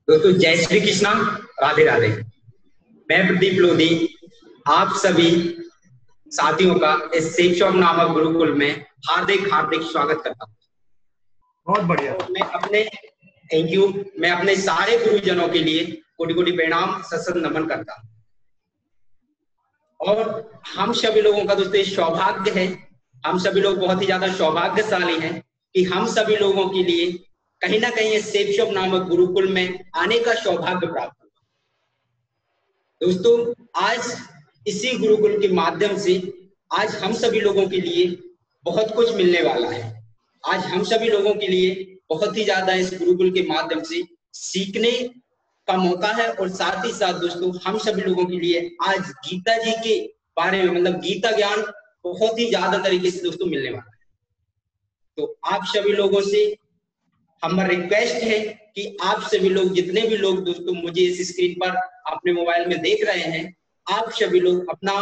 दोस्तों जय श्री कृष्णा, राधे राधे। मैं प्रदीप लोधी आप सभी साथियों का इस सेफ शॉप नामक गुरुकुल में हार्दिक हार्दिक स्वागत करता हूँ। बहुत बढ़िया। Thank you. मैं अपने सारे गुरुजनों के लिए कोटि कोटि प्रणाम सत्संग नमन करता हूँ। और हम सभी लोगों का दोस्तों सौभाग्य है, हम सभी लोग बहुत ही ज्यादा सौभाग्यशाली हैं कि हम सभी लोगों के लिए कहीं ना कहीं सेफ शॉप नामक गुरुकुल में आने का सौभाग्य प्राप्त हुआ। दोस्तों आज इसी गुरुकुल के माध्यम से आज हम सभी लोगों के लिए बहुत कुछ मिलने वाला है। आज हम सभी लोगों के लिए बहुत ही ज्यादा इस गुरुकुल के माध्यम से सीखने का मौका है और साथ ही साथ दोस्तों हम सभी लोगों के लिए आज गीता जी के बारे में मतलब गीता ज्ञान बहुत ही ज्यादा तरीके से दोस्तों मिलने वाला है। तो आप सभी लोगों से हमारा रिक्वेस्ट है कि आप सभी लोग जितने भी लोग दोस्तों मुझे इस स्क्रीन पर अपने मोबाइल में देख रहे हैं, आप सभी लोग अपना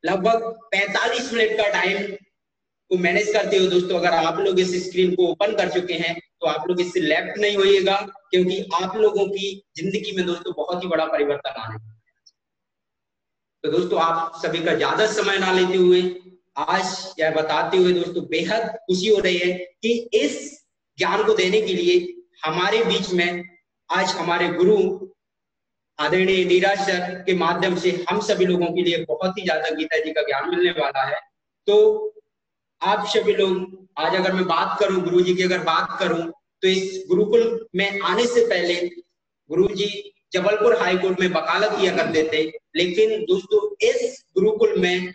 लगभग 45 मिनट का टाइम को मैनेज करते हो। दोस्तों अगर आप लोग इस स्क्रीन को ओपन कर चुके हैं तो आप लोग इससे लेफ्ट नहीं होइएगा, क्योंकि आप लोगों की जिंदगी में दोस्तों बहुत ही बड़ा परिवर्तन आने। तो दोस्तों आप सभी का ज्यादा समय ना लेते हुए आज यह बताते हुए दोस्तों बेहद खुशी हो रही है कि इस ज्ञान को देने के लिए हमारे बीच में आज हमारे गुरु आदरणीय नीरज सर के माध्यम से हम सभी लोगों के लिए बहुत ही ज्यादा गीता जी का ज्ञान मिलने वाला है। तो आप सभी लोग आज अगर मैं बात करूं गुरु जी की अगर बात करूं तो इस गुरुकुल में आने से पहले गुरु जी जबलपुर हाई कोर्ट में वकालत किया करते थे, लेकिन दोस्तों इस गुरुकुल में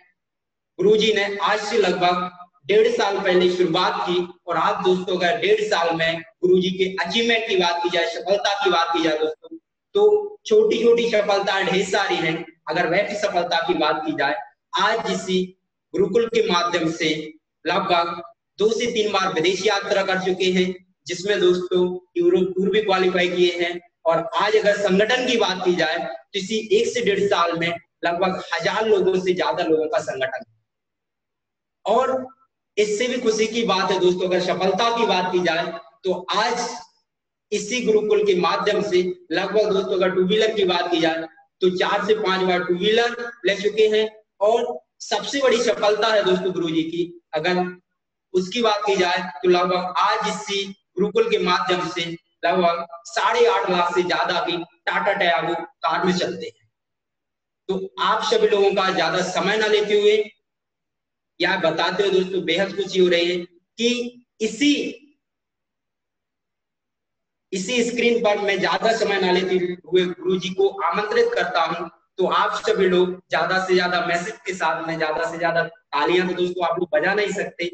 गुरु जी ने आज से लगभग 1.5 साल पहले शुरुआत की। और आप दोस्तों अगर 1.5 साल में गुरु जी के अचीवमेंट की बात की जाए, सफलता की बात की जाए दोस्तों, तो छोटी छोटी सफलता ढेर सारी हैं। अगर वह सफलता की बात की जाए, आज इसी गुरुकुल के माध्यम से लगभग 2 से 3 बार विदेश यात्रा कर चुके हैं, जिसमें दोस्तों यूरोप टूर भी क्वालिफाई किए हैं। और आज अगर संगठन की बात की जाए तो इसी 1 से 1.5 साल में लगभग 1000 लोगों से ज्यादा लोगों का संगठन। और इससे भी खुशी की बात है दोस्तों, अगर सफलता की बात की जाए तो आज इसी गुरुकुल के माध्यम से लगभग दोस्तों अगर टू व्हीलर की बात की जाए तो 4 से 5 बार टू व्हीलर ले चुके हैं। और सबसे बड़ी सफलता है दोस्तों गुरु जी की अगर उसकी बात की जाए तो लगभग आज इसी गुरुकुल के माध्यम से लगभग 8.5 लाख से ज्यादा की टाटा टियागो कार में चलते हैं। तो आप सभी लोगों का ज्यादा समय ना लेते हुए यह बताते हुए दोस्तों बेहद खुशी हो रही है कि इसी स्क्रीन पर मैं ज्यादा समय ना लेते हुए गुरु जी को आमंत्रित करता हूं। तो आप सभी लोग ज्यादा से ज्यादा मैसेज के साथ में ज्यादा से ज्यादा तालियां तो दोस्तों आप लोग बजा नहीं सकते,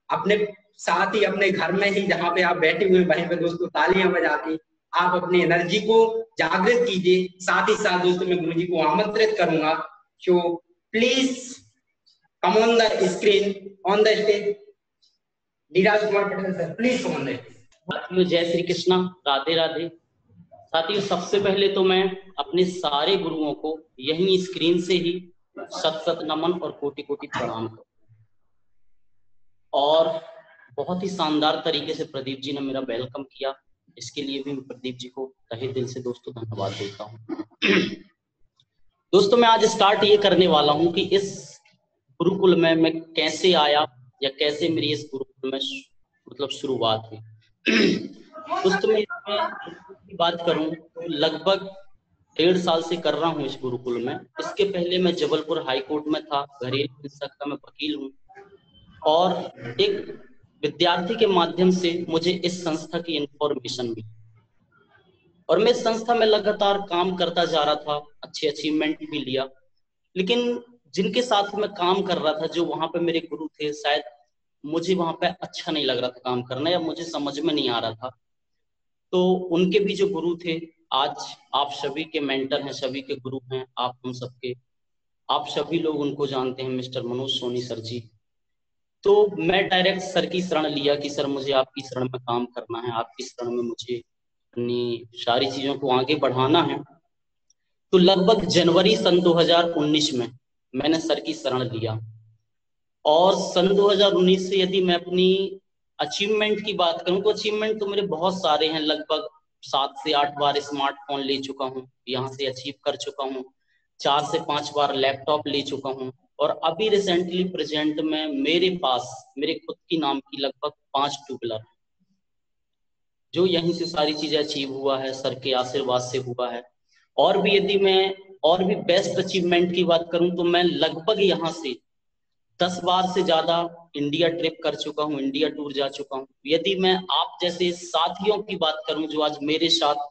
अपने साथ ही अपने घर में ही जहां पे आप बैठे हुए वहीं पे दोस्तों तालियां बजा के आप अपनी एनर्जी को जागृत कीजिए। साथ ही साथ दोस्तों मैं गुरु जी को आमंत्रित करूंगा, so please come on the screen on the stage. Neeraj Kumar Patel sir please come on the stage. साथियों जय श्री कृष्णा, राधे राधे। साथियों सबसे पहले तो मैं अपने सारे गुरुओं को यही स्क्रीन से ही सत सत नमन और कोटि कोटि प्रणाम करता हूं। और बहुत ही शानदार तरीके से प्रदीप जी ने मेरा वेलकम किया, इसके लिए भी मैं प्रदीप जी को तहे दिल से दोस्तों धन्यवाद देता हूं। दोस्तों मैं आज स्टार्ट ये करने वाला हूं कि इस गुरुकुल में मैं कैसे आया या कैसे मेरी इस गुरुकुल में मतलब शुरुआत हुई। दोस्तों मैं की बात करूं तो लगभग 1.5 साल से कर रहा हूं इस गुरुकुल में। इसके पहले मैं जबलपुर हाई कोर्ट में था, घरेलू हिंसा का मैं वकील हूं। और एक विद्यार्थी के माध्यम से मुझे इस संस्था की इंफॉर्मेशन मिली और मैं इस संस्था में लगातार काम करता जा रहा था, अच्छे अचीवमेंट भी लिया। लेकिन जिनके साथ मैं काम कर रहा था, जो वहां पे मेरे गुरु थे, शायद मुझे वहां पे अच्छा नहीं लग रहा था काम करना या मुझे समझ में नहीं आ रहा था। तो उनके भी जो गुरु थे, आज आप सभी के मेंटर हैं, सभी के गुरु हैं, आप हम सबके, आप सभी लोग उनको जानते हैं, मिस्टर मनोज सोनी सर जी। तो मैं डायरेक्ट सर की शरण लिया कि सर मुझे आपकी शरण में काम करना है, आपकी शरण में मुझे अपनी सारी चीजों को आगे बढ़ाना है। तो लगभग जनवरी सन 2019 में मैंने सर की शरण लिया। और सन 2019 से यदि मैं अपनी अचीवमेंट की बात करूं तो अचीवमेंट तो मेरे बहुत सारे हैं, लगभग 7 से 8 बार स्मार्टफोन ले चुका हूँ, यहाँ से अचीव कर चुका हूँ। 4 से 5 बार लैपटॉप ले चुका हूँ। और अभी रिसेंटली प्रेजेंट में मेरे पास मेरे खुद की नाम की लगभग 5 टू व्हीलर, जो यहीं से सारी चीजें अचीव हुआ है, सर के आशीर्वाद से हुआ है। और भी यदि मैं और भी बेस्ट अचीवमेंट की बात करूं तो मैं लगभग यहाँ से 10 बार से ज्यादा इंडिया ट्रिप कर चुका हूँ, इंडिया टूर जा चुका हूँ। यदि मैं आप जैसे साथियों की बात करूं जो आज मेरे साथ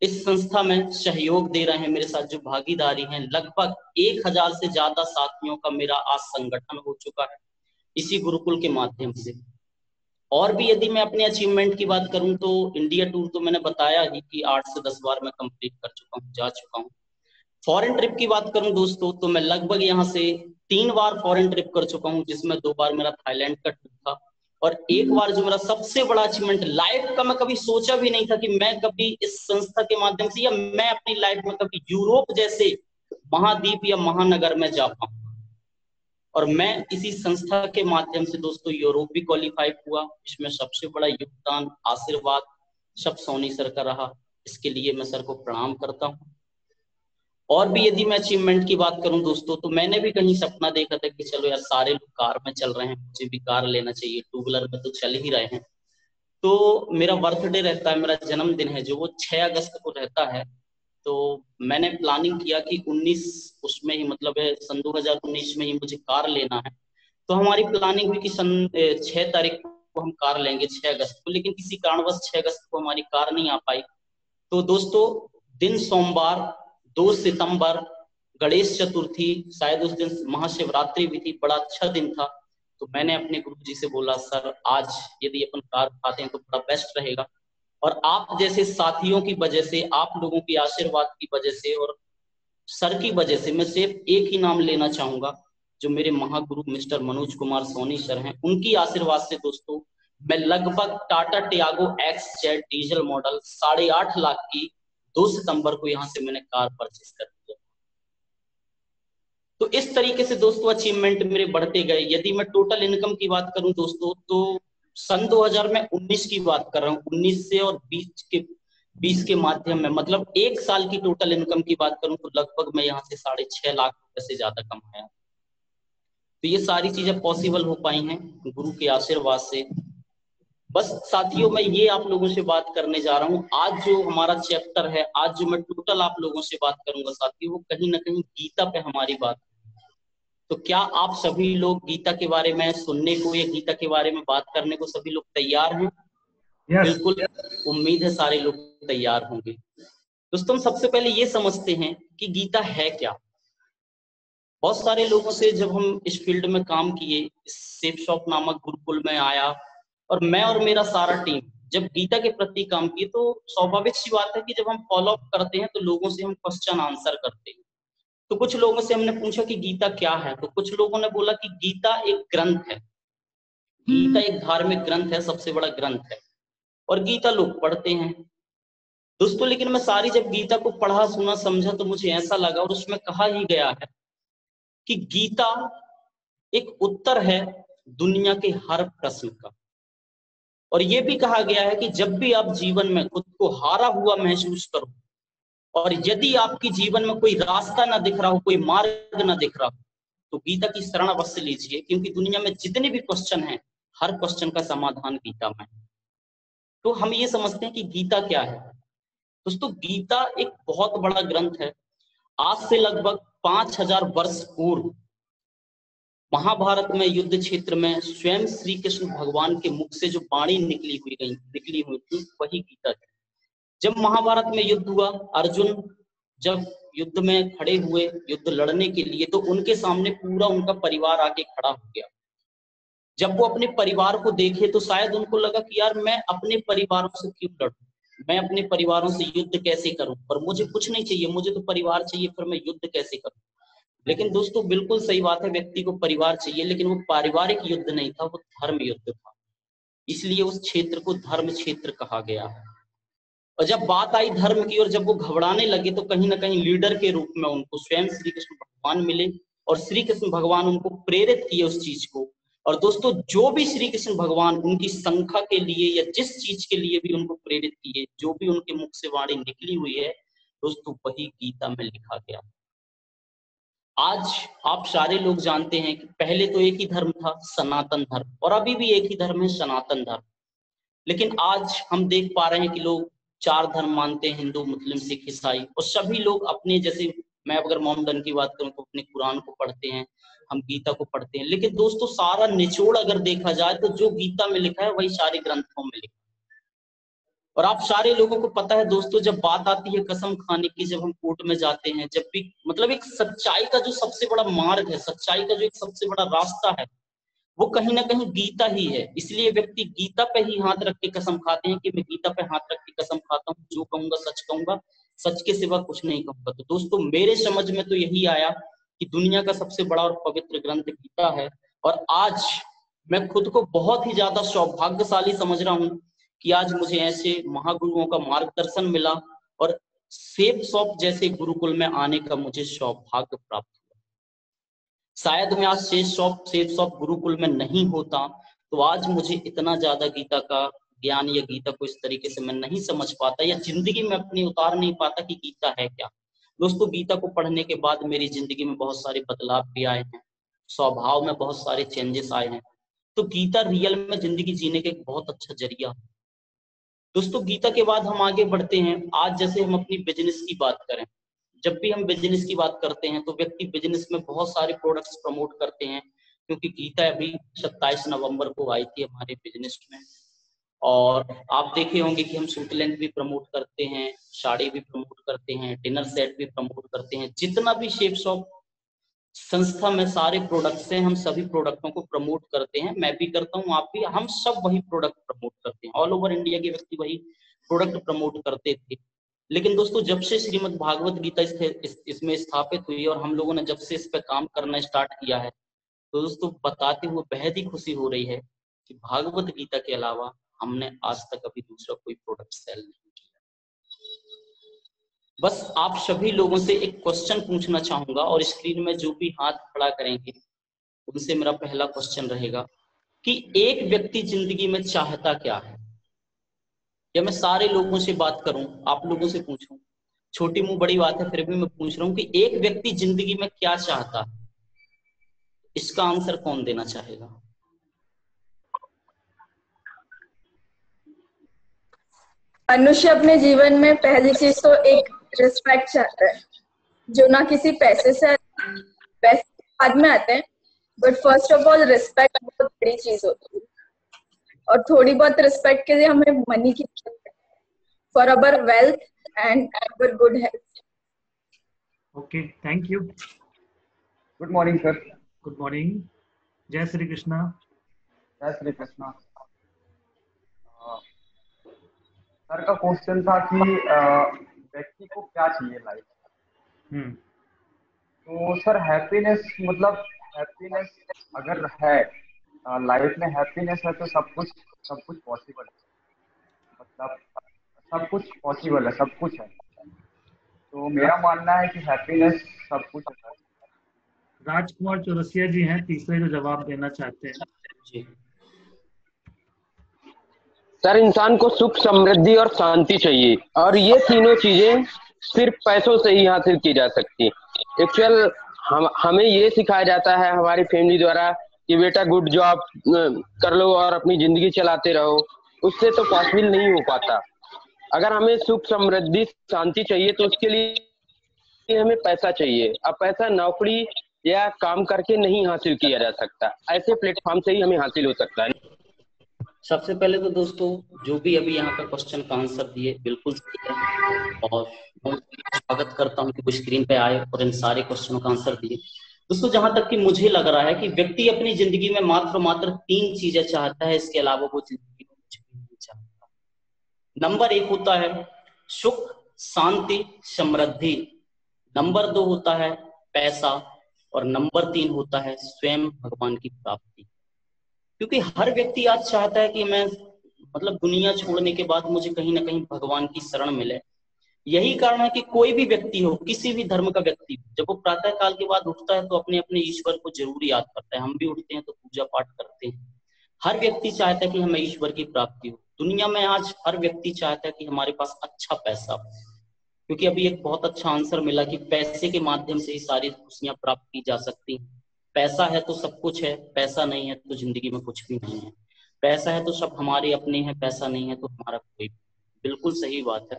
इस संस्था में सहयोग दे रहे हैं, मेरे साथ जो भागीदारी हैं, लगभग 1000 से ज्यादा साथियों का मेरा आज संगठन हो चुका है इसी गुरुकुल के माध्यम से। और भी यदि मैं अपने अचीवमेंट की बात करूं तो इंडिया टूर तो मैंने बताया ही कि 8 से 10 बार मैं कंप्लीट कर चुका हूं, जा चुका हूं। फॉरेन ट्रिप की बात करूं दोस्तों तो मैं लगभग यहाँ से 3 बार फॉरेन ट्रिप कर चुका हूं, जिसमें 2 बार मेरा थाईलैंड का ट्रिप था और 1 बार जो मेरा सबसे बड़ा अचीवमेंट लाइफ का, मैं कभी सोचा भी नहीं था कि मैं कभी इस संस्था के माध्यम से या मैं अपनी लाइफ में कभी यूरोप जैसे महाद्वीप या महानगर में जा पाऊं। और मैं इसी संस्था के माध्यम से दोस्तों यूरोप भी क्वालिफाई हुआ। इसमें सबसे बड़ा योगदान, आशीर्वाद सब सोनी सर का रहा, इसके लिए मैं सर को प्रणाम करता हूँ। और भी यदि मैं अचीवमेंट की बात करूं दोस्तों तो मैंने भी कहीं सपना देखा था कि चलो यार सारे लोग कार में चल रहे हैं, मुझे भी कार लेना चाहिए, टू व्हीलर में तो चल ही रहे हैं। तो मेरा बर्थडे रहता है, मेरा जन्मदिन है जो वो 6 अगस्त को रहता है। तो मैंने प्लानिंग किया कि 19 उसमें ही मतलब है सन 2019 में ही मुझे कार लेना है। तो हमारी प्लानिंग हुई कि सन 6 तारीख को हम कार लेंगे 6 अगस्त को, लेकिन किसी कारणवश 6 अगस्त को हमारी कार नहीं आ पाई। तो दोस्तों दिन सोमवार 2 सितंबर गणेश चतुर्थी, शायद उस दिन महाशिवरात्रि भी थी, बड़ा अच्छा दिन था। तो मैंने अपने गुरुजी से बोला सर आज यदि अपन कार उठाते हैं तो बड़ा बेस्ट रहेगा। और आप जैसे साथियों की वजह से, आप लोगों की आशीर्वाद की वजह से और सर की वजह से मैं सिर्फ एक ही नाम लेना चाहूंगा, जो मेरे महागुरु मिस्टर मनोज कुमार सोनी सर हैं। उनकी आशीर्वाद से दोस्तों मैं लगभग Tata Tiago XZ diesel model 8.5 lakh की 2 सितंबर को यहाँ से मैंने कार परचेस कर दी। तो इस तरीके से दोस्तों अचीवमेंट मेरे बढ़ते गए। यदि मैं टोटल इनकम की बात करूं दोस्तों तो सन 2019 की बात कर रहा हूँ, 19 से और 20 के माध्यम में, मतलब 1 साल की टोटल इनकम की बात करूं तो लगभग मैं यहाँ से 6.5 लाख रुपए से ज्यादा कमाया। तो ये सारी चीजें पॉसिबल हो पाई हैं गुरु के आशीर्वाद से। बस साथियों मैं ये आप लोगों से बात करने जा रहा हूँ। आज जो हमारा चैप्टर है, आज जो मैं टोटल आप लोगों से बात करूंगा साथियों, वो कहीं ना कहीं गीता पे हमारी बात। तो क्या आप सभी लोग गीता के बारे में सुनने को या गीता के बारे में बात करने को सभी लोग तैयार हैं? बिल्कुल, उम्मीद है सारे लोग तैयार होंगे। दोस्तों सबसे पहले ये समझते हैं कि गीता है क्या। बहुत सारे लोगों से जब हम इस फील्ड में काम किए, सेफ शॉप नामक गुरुकुल में आया और मैं और मेरा सारा टीम जब गीता के प्रति काम किए, तो स्वाभाविक सी बात है कि जब हम फॉलो अप करते हैं तो लोगों से हम क्वेश्चन आंसर करते हैं। तो कुछ लोगों से हमने पूछा कि गीता क्या है, तो कुछ लोगों ने बोला कि गीता एक ग्रंथ है, गीता एक धार्मिक ग्रंथ है, सबसे बड़ा ग्रंथ है और गीता लोग पढ़ते हैं। दोस्तों लेकिन मैं सारी जब गीता को पढ़ा, सुना, समझा तो मुझे ऐसा लगा, और उसमें कहा ही गया है कि गीता एक उत्तर है दुनिया के हर प्रश्न का। और यह भी कहा गया है कि जब भी आप जीवन में खुद को हारा हुआ महसूस करो और यदि आपकी जीवन में कोई रास्ता ना दिख रहा हो, कोई मार्ग ना दिख रहा हो, तो गीता की शरण अवश्य लीजिए, क्योंकि दुनिया में जितने भी क्वेश्चन हैं हर क्वेश्चन का समाधान गीता में। तो हम ये समझते हैं कि गीता क्या है। दोस्तों गीता एक बहुत बड़ा ग्रंथ है। आज से लगभग 5000 वर्ष पूर्व महाभारत में युद्ध क्षेत्र में स्वयं श्री कृष्ण भगवान के मुख से जो वाणी निकली हुई थी वही गीता है। जब महाभारत में युद्ध हुआ, अर्जुन जब युद्ध में खड़े हुए युद्ध लड़ने के लिए, तो उनके सामने पूरा उनका परिवार आके खड़ा हो गया। जब वो अपने परिवार को देखे तो शायद उनको लगा कि यार मैं अपने परिवारों से क्यों लड़ूं, मैं अपने परिवारों से युद्ध कैसे करूं, पर मुझे कुछ नहीं चाहिए, मुझे तो परिवार चाहिए, फिर मैं युद्ध कैसे करूं। लेकिन दोस्तों बिल्कुल सही बात है, व्यक्ति को परिवार चाहिए, लेकिन वो पारिवारिक युद्ध नहीं था, वो धर्म युद्ध था, इसलिए उस क्षेत्र को धर्म क्षेत्र कहा गया है। और जब बात आई धर्म की और जब वो घबराने लगे तो कहीं ना कहीं लीडर के रूप में उनको स्वयं श्री कृष्ण भगवान मिले और श्री कृष्ण भगवान उनको प्रेरित किए उस चीज को और दोस्तों जो भी श्री कृष्ण भगवान उनकी संख्या के लिए या जिस चीज के लिए भी उनको प्रेरित किए, जो भी उनके मुख से वाणी निकली हुई है दोस्तों, वही गीता में लिखा गया। आज आप सारे लोग जानते हैं कि पहले तो एक ही धर्म था, सनातन धर्म, और अभी भी एक ही धर्म है, सनातन धर्म। लेकिन आज हम देख पा रहे हैं कि लोग 4 धर्म मानते हैं, हिंदू, मुस्लिम, सिख, ईसाई, और सभी लोग अपने, जैसे मैं अगर मोहम्मदन की बात करूं तो अपने कुरान को पढ़ते हैं, हम गीता को पढ़ते हैं। लेकिन दोस्तों सारा निचोड़ अगर देखा जाए तो जो गीता में लिखा है वही सारे ग्रंथों में लिखा है। और आप सारे लोगों को पता है दोस्तों, जब बात आती है कसम खाने की, जब हम कोर्ट में जाते हैं, जब भी मतलब एक सच्चाई का जो सबसे बड़ा मार्ग है, सच्चाई का जो एक सबसे बड़ा रास्ता है, वो कहीं ना कहीं गीता ही है। इसलिए व्यक्ति गीता पे ही हाथ रख के कसम खाते हैं कि मैं गीता पे हाथ रख के कसम खाता हूँ, जो कहूंगा सच कहूंगा, सच के सिवा कुछ नहीं कहूंगा। तो दोस्तों मेरे समझ में तो यही आया कि दुनिया का सबसे बड़ा और पवित्र ग्रंथ गीता है। और आज मैं खुद को बहुत ही ज्यादा सौभाग्यशाली समझ रहा हूँ कि आज मुझे ऐसे महागुरुओं का मार्गदर्शन मिला और सेफ शॉप जैसे गुरुकुल में आने का मुझे सौभाग्य प्राप्त हुआ। शायद मैं आज सेफ शॉप गुरुकुल में नहीं होता तो आज मुझे इतना ज्यादा गीता का ज्ञान या गीता को इस तरीके से मैं नहीं समझ पाता, या जिंदगी में अपनी उतार नहीं पाता कि गीता है क्या। दोस्तों गीता को पढ़ने के बाद मेरी जिंदगी में बहुत सारे बदलाव भी आए हैं, स्वभाव में बहुत सारे चेंजेस आए हैं। तो गीता रियल में जिंदगी जीने का एक बहुत अच्छा जरिया है। दोस्तों गीता के बाद हम आगे बढ़ते हैं। आज जैसे हम अपनी बिजनेस की बात करें, जब भी हम बिजनेस की बात करते हैं तो व्यक्ति बिजनेस में बहुत सारे प्रोडक्ट्स प्रमोट करते हैं, क्योंकि गीता अभी 27 नवंबर को आई थी हमारे बिजनेस में। और आप देखे होंगे कि हम सूटलैंड भी प्रमोट करते हैं, साड़ी भी प्रमोट करते हैं, डिनर सेट भी प्रमोट करते हैं। जितना भी शेप शॉप संस्था में सारे प्रोडक्ट्स हैं, हम सभी प्रोडक्टों को प्रमोट करते हैं। मैं भी करता हूँ, आप भी, हम सब वही प्रोडक्ट प्रमोट करते हैं। ऑल ओवर इंडिया के व्यक्ति वही प्रोडक्ट प्रमोट करते थे। लेकिन दोस्तों जब से श्रीमद् भागवत गीता इसमें स्थापित हुई और हम लोगों ने जब से इस पे काम करना स्टार्ट किया है, तो दोस्तों बताते हुए बेहद ही खुशी हो रही है कि भागवत गीता के अलावा हमने आज तक अभी दूसरा कोई प्रोडक्ट सेल नहीं किया। बस आप सभी लोगों से एक क्वेश्चन पूछना चाहूंगा, और स्क्रीन में जो भी हाथ खड़ा करेंगे उनसे मेरा पहला क्वेश्चन रहेगा कि एक व्यक्ति जिंदगी में चाहता क्या है। या मैं सारे लोगों से बात करूं, आप लोगों से पूछूं, छोटी मुंह बड़ी बात है, फिर भी मैं पूछ रहा हूं कि एक व्यक्ति जिंदगी में क्या चाहता है। इसका आंसर कौन देना चाहेगा? मनुष्य अपने जीवन में पहली चीज तो एक रिस्पेक्ट चाहता है, जो ना किसी पैसे से, पैसे बाद में आते हैं, but first of all respect बहुत बड़ी चीज होती है। और थोड़ी बहुत रिस्पेक्ट के लिए हमें मनी की for our wealth and our good health. Okay, thank you. Good morning sir. Good morning. जय श्री कृष्णा। जय श्री कृष्णा। सर का क्वेश्चन था कि व्यक्ति को क्या चाहिए लाइफ में। तो सर हैप्पीनेस, मतलब हैप्पीनेस अगर है लाइफ में, हैप्पीनेस है तो सब कुछ पॉसिबल है। मतलब सब कुछ पॉसिबल है, सब कुछ है। तो मेरा मानना है कि हैप्पीनेस सब कुछ है। राजकुमार चौरसिया जी हैं तीसरे जो जवाब देना चाहते हैं। जी सर, इंसान को सुख, समृद्धि और शांति चाहिए, और ये तीनों चीजें सिर्फ पैसों से ही हासिल की जा सकती। एक्चुअल हमें ये सिखाया जाता है हमारी फैमिली द्वारा कि बेटा गुड जॉब कर लो और अपनी जिंदगी चलाते रहो। उससे तो पॉसिबल नहीं हो पाता। अगर हमें सुख, समृद्धि, शांति चाहिए तो उसके लिए हमें पैसा चाहिए। अब पैसा नौकरी या काम करके नहीं हासिल किया जा सकता, ऐसे प्लेटफॉर्म से ही हमें हासिल हो सकता है। सबसे पहले तो दोस्तों जो भी अभी यहाँ पे क्वेश्चन का आंसर दिए बिल्कुल सही है, और मैं स्वागत करता हूँ कि वो स्क्रीन पे आए और इन सारे क्वेश्चनों का आंसर दिए। दोस्तों जहां तक कि मुझे लग रहा है कि व्यक्ति अपनी जिंदगी में मात्र 3 चीजें चाहता है, इसके अलावा वो जिंदगी में कुछ भी नहीं चाहता। नंबर 1 होता है सुख, शांति, समृद्धि। नंबर 2 होता है पैसा, और नंबर 3 होता है स्वयं भगवान की प्राप्ति। क्योंकि हर व्यक्ति आज चाहता है कि मैं, मतलब दुनिया छोड़ने के बाद मुझे कहीं ना कहीं भगवान की शरण मिले, यही कारण है कि कोई भी व्यक्ति हो, किसी भी धर्म का व्यक्ति हो, जब वो प्रातः काल के बाद उठता है तो अपने अपने ईश्वर को जरूर याद करता है। हम भी उठते हैं तो पूजा पाठ करते हैं। हर व्यक्ति चाहता है कि हमें ईश्वर की प्राप्ति हो। दुनिया में आज हर व्यक्ति चाहता है कि हमारे पास अच्छा पैसा हो, क्योंकि अभी एक बहुत अच्छा आंसर मिला कि पैसे के माध्यम से ही सारी खुशियां प्राप्त की जा सकती हैं। पैसा है तो सब कुछ है, पैसा नहीं है तो जिंदगी में कुछ भी नहीं है। पैसा है तो सब हमारे अपने हैं, पैसा नहीं है तो हमारा कोई। बिल्कुल सही बात है।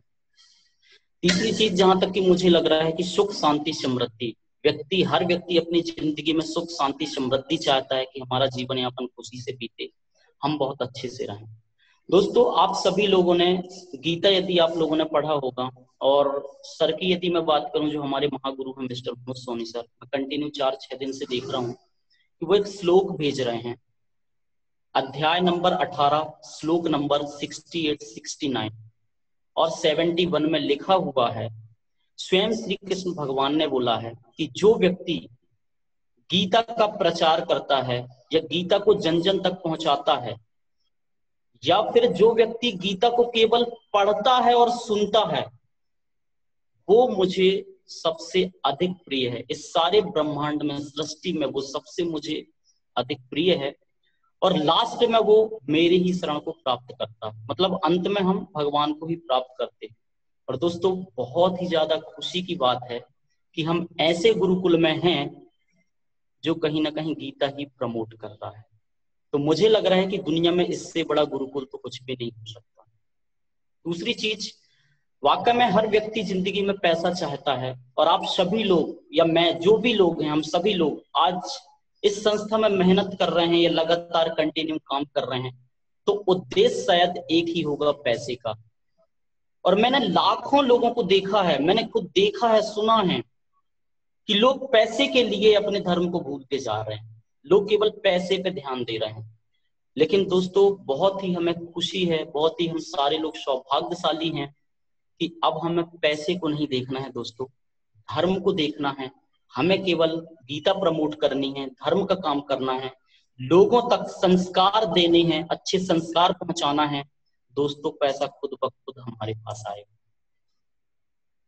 तीसरी चीज जहां तक कि मुझे लग रहा है कि सुख शांति समृद्धि, हर व्यक्ति अपनी जिंदगी में सुख शांति समृद्धि चाहता है कि हमारा जीवन यापन खुशी से बीते, हम बहुत अच्छे से रहें। दोस्तों, आप सभी लोगों ने गीता यदि आप लोगों ने पढ़ा होगा, और सर की यदि मैं बात करूं जो हमारे महागुरु हैं मिस्टर मनोज सोनी सर, मैं कंटिन्यू 4-6 दिन से देख रहा हूं कि वो एक श्लोक भेज रहे हैं, अध्याय नंबर 18 श्लोक नंबर 68-69 और 71 में लिखा हुआ है, स्वयं श्री कृष्ण भगवान ने बोला है कि जो व्यक्ति गीता का प्रचार करता है या गीता को जन जन तक पहुंचाता है, या फिर जो व्यक्ति गीता को केवल पढ़ता है और सुनता है, वो मुझे सबसे अधिक प्रिय है। इस सारे ब्रह्मांड में, सृष्टि में वो सबसे मुझे अधिक प्रिय है, और लास्ट में वो मेरे ही शरण को प्राप्त करता है। मतलब अंत में हम भगवान को ही प्राप्त करते हैं। और दोस्तों, बहुत ही ज्यादा खुशी की बात है कि हम ऐसे गुरुकुल में हैं जो कहीं ना कहीं गीता ही प्रमोट कर रहा है। तो मुझे लग रहा है कि दुनिया में इससे बड़ा गुरुकुल तो कुछ भी नहीं हो सकता। दूसरी चीज, वाकई में हर व्यक्ति जिंदगी में पैसा चाहता है, और आप सभी लोग या मैं, जो भी लोग हैं, हम सभी लोग आज इस संस्था में मेहनत कर रहे हैं या लगातार कंटिन्यू काम कर रहे हैं, तो उद्देश्य शायद एक ही होगा, पैसे का। और मैंने लाखों लोगों को देखा है, मैंने खुद देखा है, सुना है कि लोग पैसे के लिए अपने धर्म को भूलते जा रहे हैं। लोग केवल पैसे पे ध्यान दे रहे हैं। लेकिन दोस्तों, बहुत ही हमें खुशी है, बहुत ही हम सारे लोग सौभाग्यशाली हैं कि अब हमें पैसे को नहीं देखना है दोस्तों, धर्म को देखना है। हमें केवल गीता प्रमोट करनी है, धर्म का काम करना है, लोगों तक संस्कार देने हैं, अच्छे संस्कार पहुंचाना है। दोस्तों, पैसा खुद ब खुद हमारे पास आएगा।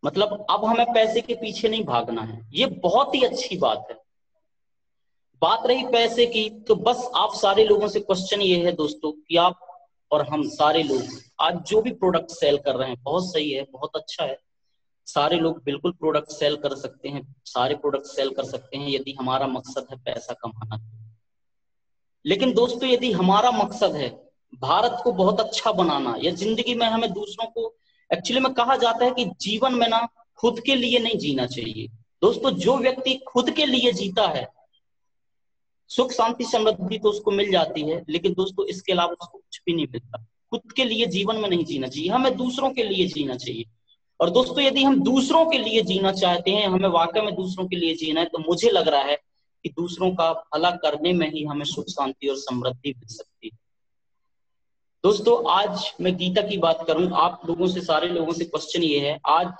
मतलब अब हमें पैसे के पीछे नहीं भागना है, ये बहुत ही अच्छी बात है। बात रही पैसे की, तो बस आप सारे लोगों से क्वेश्चन ये है दोस्तों कि आप और हम सारे लोग आज जो भी प्रोडक्ट सेल कर रहे हैं, बहुत सही है, बहुत अच्छा है, सारे लोग बिल्कुल प्रोडक्ट सेल कर सकते हैं, सारे प्रोडक्ट सेल कर सकते हैं यदि हमारा मकसद है पैसा कमाना। लेकिन दोस्तों, यदि हमारा मकसद है भारत को बहुत अच्छा बनाना, या जिंदगी में हमें दूसरों को, एक्चुअली में कहा जाता है कि जीवन में ना खुद के लिए नहीं जीना चाहिए। दोस्तों, जो व्यक्ति खुद के लिए जीता है, सुख शांति समृद्धि तो उसको मिल जाती है, लेकिन दोस्तों इसके अलावा उसको कुछ भी नहीं मिलता। खुद के लिए जीवन में नहीं जीना चाहिए, हमें दूसरों के लिए जीना चाहिए। और दोस्तों, यदि हम दूसरों के लिए जीना चाहते हैं, हमें वाकई में दूसरों के लिए जीना है, तो मुझे लग रहा है कि दूसरों का भला करने में ही हमें सुख शांति और समृद्धि मिल सकती है। दोस्तों, आज मैं गीता की बात करूं, आप लोगों से, सारे लोगों से क्वेश्चन ये है, आज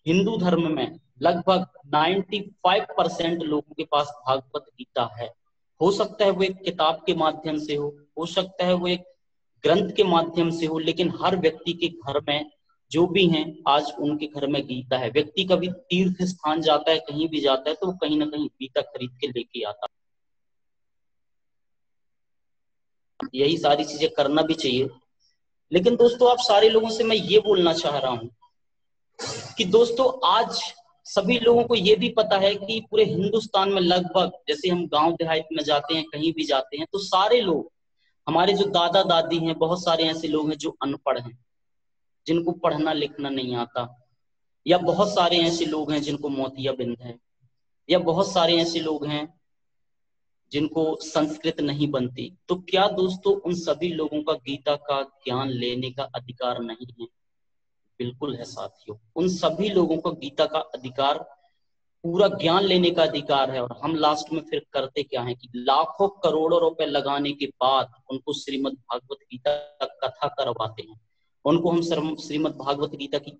हिंदू धर्म में लगभग 95% लोगों के पास भागवत गीता है। हो सकता है वो एक किताब के माध्यम से हो सकता है वो एक ग्रंथ के माध्यम से हो, लेकिन हर व्यक्ति के घर में जो भी हैं, आज उनके घर में गीता है। व्यक्ति कभी तीर्थ स्थान जाता है, कहीं भी जाता है, तो वो कहीं ना कहीं गीता खरीद के लेके आता है। यही सारी चीजें करना भी चाहिए। लेकिन दोस्तों, आप सारे लोगों से मैं ये बोलना चाह रहा हूं कि दोस्तों, आज सभी लोगों को ये भी पता है कि पूरे हिंदुस्तान में लगभग, जैसे हम गांव देहात में जाते हैं, कहीं भी जाते हैं, तो सारे लोग, हमारे जो दादा दादी हैं, बहुत सारे ऐसे लोग हैं जो अनपढ़ हैं, जिनको पढ़ना लिखना नहीं आता, या बहुत सारे ऐसे लोग हैं जिनको मोतियाबिंद है, या बहुत सारे ऐसे लोग हैं जिनको संस्कृत नहीं बनती। तो क्या दोस्तों उन सभी लोगों का गीता का ज्ञान लेने का अधिकार नहीं है? बिल्कुल है साथियों, उन सभी लोगों को गीता का अधिकार, पूरा ज्ञान लेने का अधिकार है। और हम लास्ट में फिर करते क्या है कि लाखों करोड़ों रुपए लगाने के बाद उनको श्रीमद् भागवत गीता कथा करवाते हैं। उनको हम श्रीमद् भागवत गीता की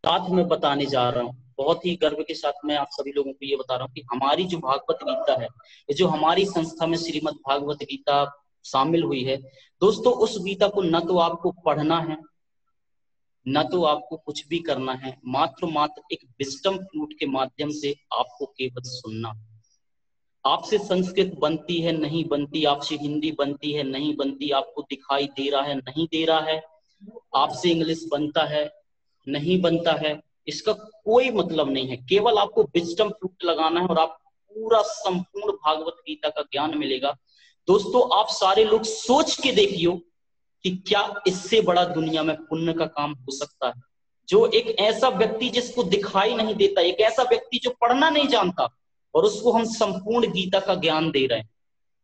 साथ में बताने जा रहा हूँ, बहुत ही गर्व के साथ मैं आप सभी लोगों को ये बता रहा हूँ कि हमारी जो भागवत गीता है, ये जो हमारी संस्था में श्रीमद् भागवत गीता शामिल हुई है दोस्तों, उस गीता को न तो आपको पढ़ना है, न तो आपको कुछ भी करना है, मात्र एक विजडम फ्रूट के माध्यम से आपको केवल सुनना। आपसे संस्कृत बनती है नहीं बनती, आपसे हिंदी बनती है नहीं बनती, आपको दिखाई दे रहा है नहीं दे रहा है, आपसे इंग्लिश बनता है नहीं बनता है, इसका कोई मतलब नहीं है। केवल आपको विजडम फ्रूट लगाना है और आप पूरा संपूर्ण भागवत गीता का ज्ञान मिलेगा। दोस्तों आप सारे लोग सोच के देखियो कि क्या इससे बड़ा दुनिया में पुण्य का काम हो सकता है। जो एक ऐसा व्यक्ति जिसको दिखाई नहीं देता, एक ऐसा व्यक्ति जो पढ़ना नहीं जानता, और उसको हम संपूर्ण गीता का ज्ञान दे रहे हैं।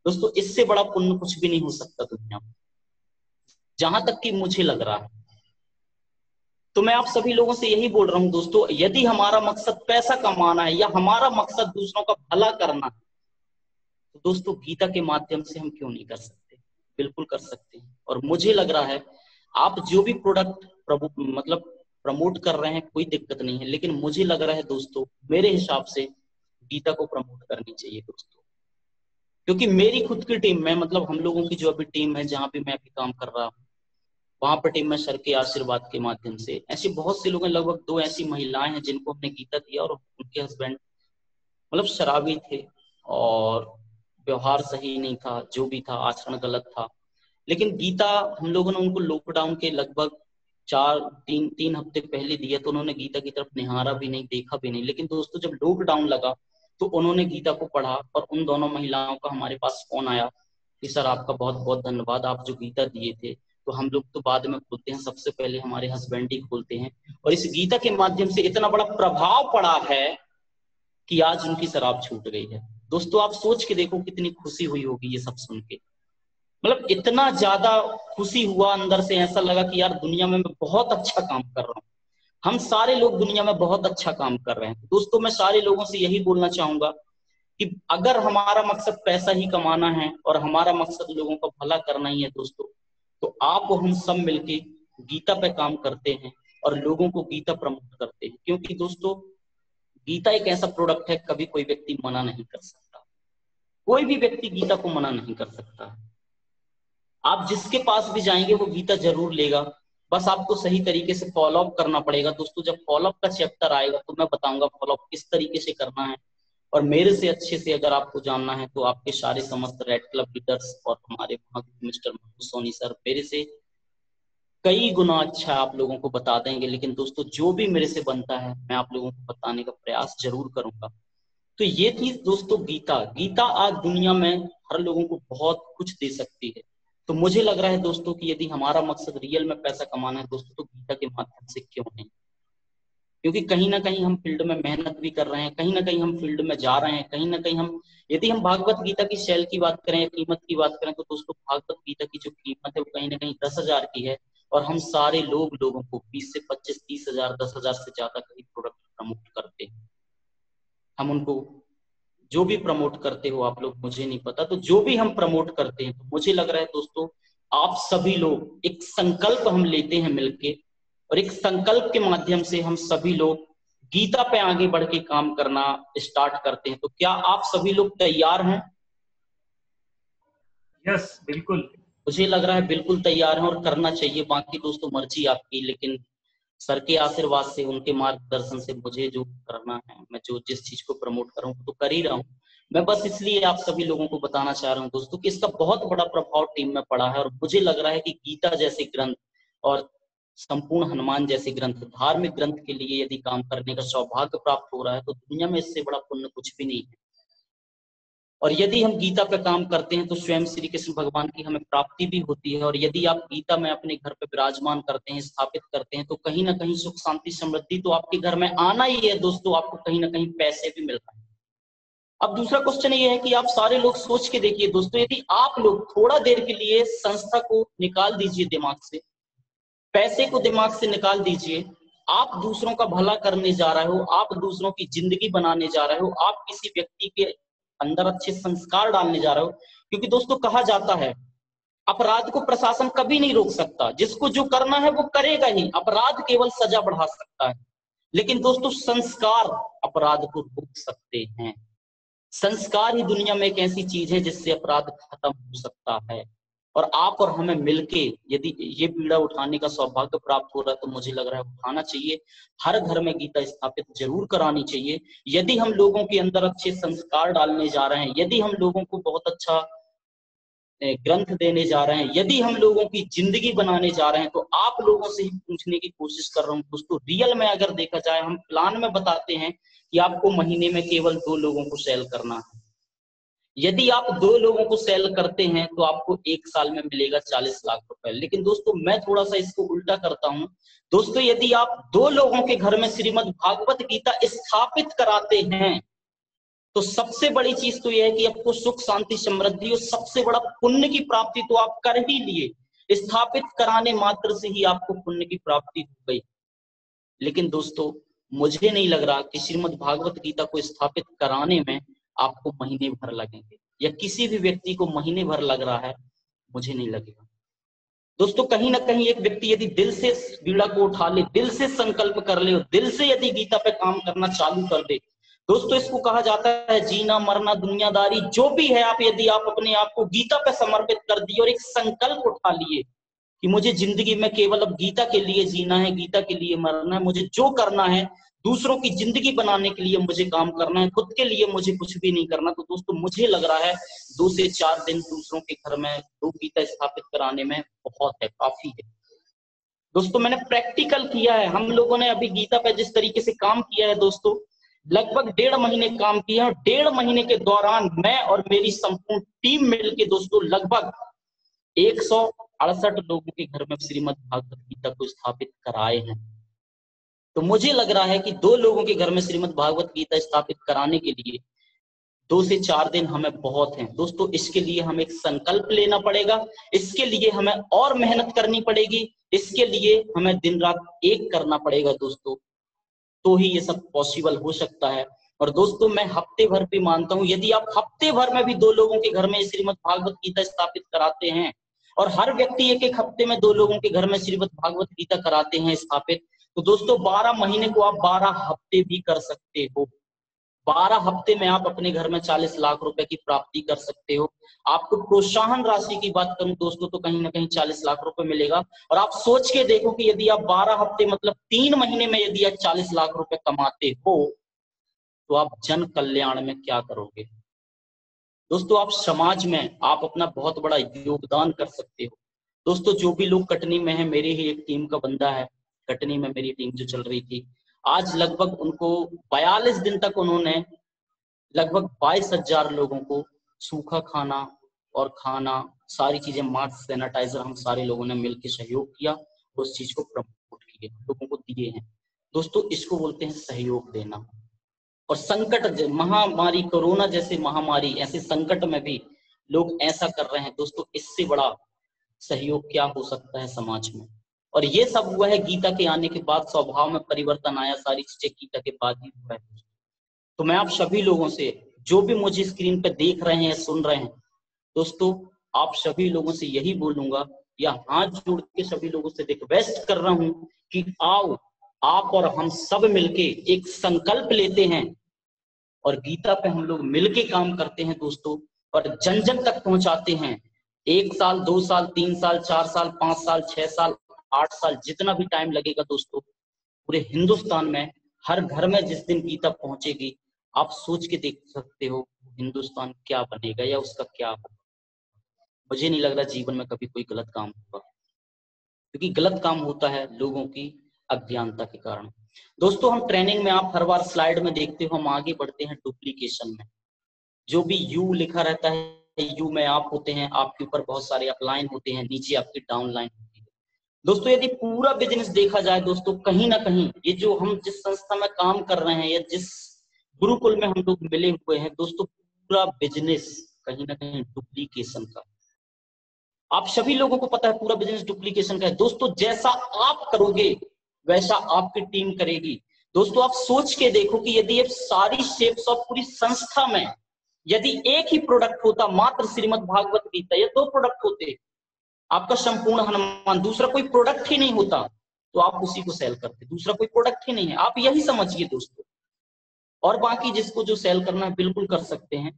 दोस्तों इससे बड़ा पुण्य कुछ भी नहीं हो सकता दुनिया में, जहां तक कि मुझे लग रहा है। तो मैं आप सभी लोगों से यही बोल रहा हूं दोस्तों, यदि हमारा मकसद पैसा कमाना है या हमारा मकसद दूसरों का भला करना है, तो दोस्तों गीता के माध्यम से हम क्यों नहीं कर सकते? बिल्कुल कर सकते हैं। और मुझे लग रहा है आप जो भी प्रोडक्ट प्रमोट कर रहे हैं कोई दिक्कत नहीं है, लेकिन मुझे लग रहा है दोस्तों, मेरे हिसाब से गीता को प्रमोट करनी चाहिए दोस्तों। क्योंकि मेरी खुद की टीम में, हम लोगों की जो अभी टीम है जहां पे मैं अभी काम कर रहा हूँ, वहां पर टीम में सर के आशीर्वाद के माध्यम से ऐसे बहुत से लोग हैं, लगभग 2 ऐसी महिलाएं हैं जिनको हमने गीता दिया, और उनके हस्बैंड शराबी थे और व्यवहार सही नहीं था, जो भी था आचरण गलत था। लेकिन गीता हम लोगों ने उनको लॉकडाउन के लगभग 3 हफ्ते पहले दिया, तो उन्होंने गीता की तरफ निहारा भी नहीं, देखा भी नहीं। लेकिन दोस्तों जब लॉकडाउन लगा तो उन्होंने गीता को पढ़ा, और उन दोनों महिलाओं का हमारे पास फोन आया कि सर आपका बहुत बहुत धन्यवाद, आप जो गीता दिए थे। तो हम लोग तो बाद में खोलते हैं, सबसे पहले हमारे हस्बैंड ही खोलते हैं, और इस गीता के माध्यम से इतना बड़ा प्रभाव पड़ा है कि आज उनकी शराब छूट गई है। दोस्तों आप सोच के देखो कितनी खुशी हुई होगी ये सब सुन के। इतना ज्यादा खुशी हुआ अंदर से, ऐसा लगा कि यार दुनिया में मैं बहुत अच्छा काम कर रहा हूँ, हम सारे लोग दुनिया में बहुत अच्छा काम कर रहे हैं। दोस्तों मैं सारे लोगों से यही बोलना चाहूंगा कि अगर हमारा मकसद पैसा ही कमाना है और हमारा मकसद लोगों का भला करना ही है दोस्तों, तो आप हम सब मिलके गीता पे काम करते हैं और लोगों को गीता प्रमोट करते हैं। क्योंकि दोस्तों गीता एक ऐसा प्रोडक्ट है, कभी कोई व्यक्ति मना नहीं कर सकता, कोई भी व्यक्ति गीता को मना नहीं कर सकता। आप जिसके पास भी जाएंगे वो गीता जरूर लेगा, बस आपको सही तरीके से फॉलो अप करना पड़ेगा। दोस्तों जब फॉलो अप का चैप्टर आएगा तो मैं बताऊंगा फॉलो अप किस तरीके से करना है। और मेरे से अच्छे से अगर आपको जानना है तो आपके सारे समस्त रेड क्लब लीडर्स और हमारे मिस्टर मधु सोनी सर मेरे से कई गुना अच्छा आप लोगों को बता देंगे। लेकिन दोस्तों जो भी मेरे से बनता है मैं आप लोगों को बताने का प्रयास जरूर करूंगा। तो ये थी दोस्तों गीता आज दुनिया में हर लोगों को बहुत कुछ दे सकती है। तो मुझे लग रहा है दोस्तों कि यदि हमारा मकसद रियल में पैसा कमाना है दोस्तों, तो गीता के माध्यम से क्यों नहीं। क्योंकि कहीं ना कहीं हम फील्ड में मेहनत भी कर रहे हैं, कहीं ना कहीं हम फील्ड में जा रहे हैं, कहीं ना कहीं हम, यदि हम भागवत गीता की सेल की बात करें, कीमत की बात करें, तो दोस्तों भागवत गीता की जो कीमत है वो कहीं ना कहीं 10,000 की है, और हम सारे लोगों को 20 से 25, 30,000, 10,000 से ज्यादा कहीं प्रोडक्ट प्रमोट करते हैं। हम उनको जो भी प्रमोट करते हो आप लोग, मुझे नहीं पता, तो जो भी हम प्रमोट करते हैं, तो मुझे लग रहा है दोस्तों आप सभी लोग एक संकल्प हम लेते हैं मिलके, और एक संकल्प के माध्यम से हम सभी लोग गीता पे आगे बढ़ के काम करना स्टार्ट करते हैं। तो क्या आप सभी लोग तैयार हैं? यस बिल्कुल, मुझे लग रहा है बिल्कुल तैयार हैं और करना चाहिए। बाकी दोस्तों मर्जी आपकी, लेकिन सर के आशीर्वाद से, उनके मार्गदर्शन से मुझे जो करना है, मैं जो जिस चीज को प्रमोट कर रहा हूँ तो कर ही रहा हूँ। मैं बस इसलिए आप सभी लोगों को बताना चाह रहा हूँ दोस्तों कि इसका बहुत बड़ा प्रभाव टीम में पड़ा है, और मुझे लग रहा है कि गीता जैसे ग्रंथ और संपूर्ण हनुमान जैसे ग्रंथ, धार्मिक ग्रंथ के लिए यदि काम करने का सौभाग्य प्राप्त हो रहा है तो दुनिया में इससे बड़ा पुण्य कुछ भी नहीं है। और यदि हम गीता पे काम करते हैं तो स्वयं श्री कृष्ण भगवान की हमें प्राप्ति भी होती है। और यदि आप गीता में अपने घर पे विराजमान करते हैं, स्थापित करते हैं, तो कहीं ना कहीं सुख शांति समृद्धि तो आपके घर में आना ही है दोस्तों, आपको कहीं ना कहीं पैसे भी मिल रहे हैं। अब दूसरा क्वेश्चन ये है कि आप सारे लोग सोच के देखिए दोस्तों, यदि आप लोग थोड़ा देर के लिए संस्था को निकाल दीजिए दिमाग से, पैसे को दिमाग से निकाल दीजिए, आप दूसरों का भला करने जा रहे हो, आप दूसरों की जिंदगी बनाने जा रहे हो, आप किसी व्यक्ति के अंदर अच्छे संस्कार डालने जा रहे हो। क्योंकि दोस्तों कहा जाता है अपराध को प्रशासन कभी नहीं रोक सकता, जिसको जो करना है वो करेगा ही, अपराध केवल सजा बढ़ा सकता है। लेकिन दोस्तों संस्कार अपराध को रोक सकते हैं। संस्कार ही दुनिया में एक ऐसी चीज है जिससे अपराध खत्म हो सकता है। और आप और हमें मिलके यदि ये बीड़ा उठाने का सौभाग्य प्राप्त हो रहा है तो मुझे लग रहा है उठाना चाहिए। हर घर में गीता स्थापित जरूर करानी चाहिए। यदि हम लोगों के अंदर अच्छे संस्कार डालने जा रहे हैं, यदि हम लोगों को बहुत अच्छा ग्रंथ देने जा रहे हैं, यदि हम लोगों की जिंदगी बनाने जा रहे हैं, तो आप लोगों से ही पूछने की कोशिश कर रहा हूँ दोस्तों। रियल में अगर देखा जाए, हम प्लान में बताते हैं कि आपको महीने में केवल 2 लोगों को सेल करना है। यदि आप 2 लोगों को सेल करते हैं तो आपको 1 साल में मिलेगा 40 लाख रुपए। लेकिन दोस्तों मैं थोड़ा सा इसको उल्टा करता हूं दोस्तों, यदि आप 2 लोगों के घर में श्रीमद् भागवत गीता स्थापित कराते हैं तो सबसे बड़ी चीज तो यह है कि आपको सुख शांति समृद्धि और सबसे बड़ा पुण्य की प्राप्ति तो आप कर ही लिए। स्थापित कराने मात्र से ही आपको पुण्य की प्राप्ति हो गई। लेकिन दोस्तों मुझे नहीं लग रहा कि श्रीमद् भागवत गीता को स्थापित कराने में आपको महीने भर लगेंगे, या किसी भी व्यक्ति को महीने भर लग रहा है, मुझे नहीं लगेगा। दोस्तों कहीं ना कहीं एक व्यक्ति यदि दिल से बीड़ा को उठा ले, दिल से संकल्प कर ले और दिल से यदि गीता पे काम करना चालू कर दे, दोस्तों इसको कहा जाता है जीना मरना दुनियादारी जो भी है, आप यदि आप अपने आप को गीता पे समर्पित कर दिए और एक संकल्प उठा लिए कि मुझे जिंदगी में केवल अब गीता के लिए जीना है, गीता के लिए मरना है, मुझे जो करना है दूसरों की जिंदगी बनाने के लिए मुझे काम करना है, खुद के लिए मुझे कुछ भी नहीं करना, तो दोस्तों मुझे लग रहा है 2 से 4 दिन दूसरों के घर में 2 गीता स्थापित कराने में बहुत है, काफी है। दोस्तों मैंने प्रैक्टिकल किया है, हम लोगों ने अभी गीता पे जिस तरीके से काम किया है दोस्तों, लगभग 1.5 महीने काम किया और 1.5 महीने के दौरान मैं और मेरी संपूर्ण टीम मिलके दोस्तों लगभग 168 लोगों के घर में श्रीमद् भागवत गीता को स्थापित कराए हैं। तो मुझे लग रहा है कि 2 लोगों के घर में श्रीमद् भागवत गीता स्थापित कराने के लिए 2 से 4 दिन हमें बहुत हैं दोस्तों। इसके लिए हमें एक संकल्प लेना पड़ेगा, इसके लिए हमें और मेहनत करनी पड़ेगी, इसके लिए हमें दिन रात एक करना पड़ेगा दोस्तों, तो ही ये सब पॉसिबल हो सकता है। और दोस्तों मैं हफ्ते भर भी मानता हूं, यदि आप हफ्ते भर में भी 2 लोगों के घर में श्रीमद् भागवत गीता स्थापित कराते हैं और हर व्यक्ति एक हफ्ते में 2 लोगों के घर में श्रीमद् भागवत गीता कराते हैं स्थापित, तो दोस्तों 12 महीने को आप 12 हफ्ते भी कर सकते हो। 12 हफ्ते में आप अपने घर में 40 लाख रुपए की प्राप्ति कर सकते हो। आपको प्रोत्साहन राशि की बात करूं दोस्तों तो कहीं ना कहीं 40 लाख रुपए मिलेगा। और आप सोच के देखो कि यदि आप 12 हफ्ते मतलब 3 महीने में यदि आप 40 लाख रुपए कमाते हो तो आप जन कल्याण में क्या करोगे दोस्तों। आप समाज में आप अपना बहुत बड़ा योगदान कर सकते हो दोस्तों। जो भी लोग कटनी में है, मेरी ही एक टीम का बंदा है कटनी में, मेरी टीम जो चल रही थी, आज लगभग उनको 42 दिन तक उन्होंने लगभग 22,000 लोगों को सूखा खाना और खाना सारी चीजें, मास्क, सैनिटाइजर, हम सारे लोगों ने मिलकर सहयोग किया, उस चीज को प्रमोट किए, लोगों को दिए हैं दोस्तों। इसको बोलते हैं सहयोग देना। और संकट, महामारी, कोरोना जैसे महामारी, ऐसे संकट में भी लोग ऐसा कर रहे हैं दोस्तों, इससे बड़ा सहयोग क्या हो सकता है समाज में। और ये सब हुआ है गीता के आने के बाद, स्वभाव में परिवर्तन आया, सारी चीजें गीता के बाद ही हुआ है। तो मैं आप सभी लोगों से, जो भी मुझे स्क्रीन पे देख रहे हैं, सुन रहे हैं दोस्तों, आप सभी लोगों से यही बोलूंगा या हाथ जोड़ के सभी लोगों से रिक्वेस्ट कर रहा हूं कि आओ आप और हम सब मिलके एक संकल्प लेते हैं और गीता पे हम लोग मिलके काम करते हैं दोस्तों, और जन जन तक पहुंचाते हैं। 1 साल, 2 साल, 3 साल, 4 साल, 5 साल, 6 साल, 8 साल, जितना भी टाइम लगेगा दोस्तों, पूरे हिंदुस्तान में हर घर में जिस दिन गीता पहुंचेगी, आप सोच के देख सकते हो हिंदुस्तान क्या बनेगा या उसका क्या होगा। मुझे नहीं लग रहा जीवन में कभी कोई गलत काम होगा, क्योंकि गलत काम होता है लोगों की अज्ञानता के कारण। दोस्तों हम ट्रेनिंग में, आप हर बार स्लाइड में देखते हो, हम आगे बढ़ते हैं डुप्लीकेशन में। जो भी यू लिखा रहता है, यू में आप होते हैं, आपके ऊपर बहुत सारे अपलाइन होते हैं, नीचे आपकी डाउनलाइन होती है दोस्तों। यदि पूरा बिजनेस देखा जाए दोस्तों, कहीं ना कहीं ये जो हम जिस संस्था में काम कर रहे हैं या जिस गुरुकुल में हम लोग मिले हुए हैं दोस्तों, पूरा बिजनेस कहीं ना कहीं डुप्लीकेशन का। आप सभी लोगों को पता है पूरा बिजनेस डुप्लीकेशन का है दोस्तों। जैसा आप करोगे वैसा आपकी टीम करेगी दोस्तों। आप सोच के देखो कि यदि ये सारी शेप्स ऑफ पूरी संस्था में यदि एक ही प्रोडक्ट होता, मात्र श्रीमद् भागवत गीता, या 2 प्रोडक्ट होते, आपका संपूर्ण हनुमान, दूसरा कोई प्रोडक्ट ही नहीं होता, तो आप उसी को सेल करते, दूसरा कोई प्रोडक्ट ही नहीं है, आप यही समझिए दोस्तों। और बाकी जिसको जो सेल करना है बिल्कुल कर सकते हैं।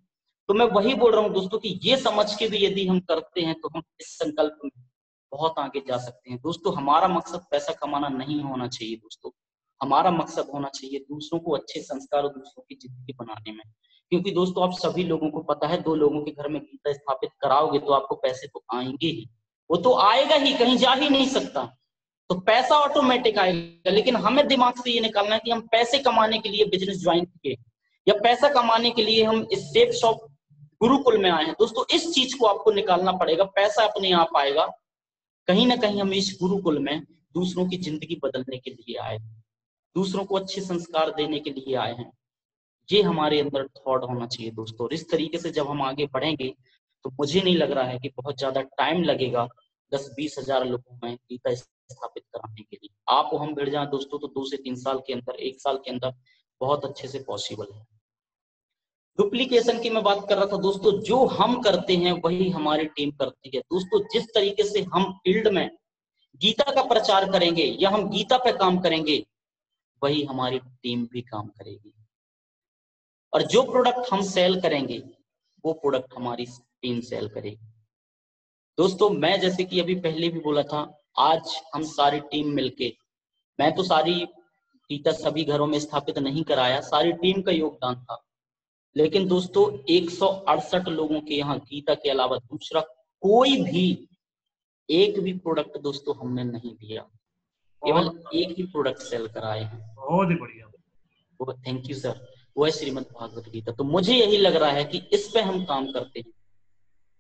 तो मैं वही बोल रहा हूँ दोस्तों कि ये समझ के भी यदि हम करते हैं तो हम इस संकल्प में बहुत आगे जा सकते हैं। दोस्तों हमारा मकसद पैसा कमाना नहीं होना चाहिए दोस्तों, हमारा मकसद होना चाहिए दूसरों को अच्छे संस्कार और दूसरों की जिंदगी बनाने में। क्योंकि दोस्तों आप सभी लोगों को पता है, 2 लोगों के घर में गीता स्थापित कराओगे तो आपको पैसे तो आएंगे ही, वो तो आएगा ही, कहीं जा ही नहीं सकता, तो पैसा ऑटोमेटिक आएगा। लेकिन हमें दिमाग से ये निकालना है कि हम पैसे कमाने के लिए बिजनेस ज्वाइन किए या पैसा कमाने के लिए हम इस सेफ शॉप गुरुकुल में आए हैं। दोस्तों इस चीज को आपको निकालना पड़ेगा, पैसा अपने आप आएगा। कहीं ना कहीं हम इस गुरुकुल में दूसरों की जिंदगी बदलने के लिए आए, दूसरों को अच्छे संस्कार देने के लिए आए हैं। ये हमारे अंदर थॉट होना चाहिए दोस्तों। और इस तरीके से जब हम आगे बढ़ेंगे तो मुझे नहीं लग रहा है कि बहुत ज्यादा टाइम लगेगा 10-20 हजार लोगों में गीता स्थापित कराने के लिए। आप हम भिड़ जाए दोस्तों तो 2 से 3 साल के अंदर, 1 साल के अंदर बहुत अच्छे से पॉसिबल है। डुप्लीकेशन की मैं बात कर रहा था दोस्तों, जो हम करते हैं वही हमारी टीम करती है। दोस्तों जिस तरीके से हम फील्ड में गीता का प्रचार करेंगे या हम गीता पे काम करेंगे, वही हमारी टीम भी काम करेगी। और जो प्रोडक्ट हम सेल करेंगे वो प्रोडक्ट हमारी टीम सेल करेगी। दोस्तों मैं जैसे कि अभी पहले भी बोला था, आज हम सारी टीम मिलके, मैं तो सारी गीता सभी घरों में स्थापित नहीं कराया, सारी टीम का योगदान था। लेकिन दोस्तों 168 लोगों के यहाँ गीता के अलावा दूसरा कोई भी एक भी प्रोडक्ट दोस्तों हमने नहीं दिया, केवल एक ही प्रोडक्ट सेल कराए हैं। बहुत ही बढ़िया, वो थैंक यू सर, वो है श्रीमद् भागवत गीता। तो मुझे यही लग रहा है कि इस पे हम काम करते हैं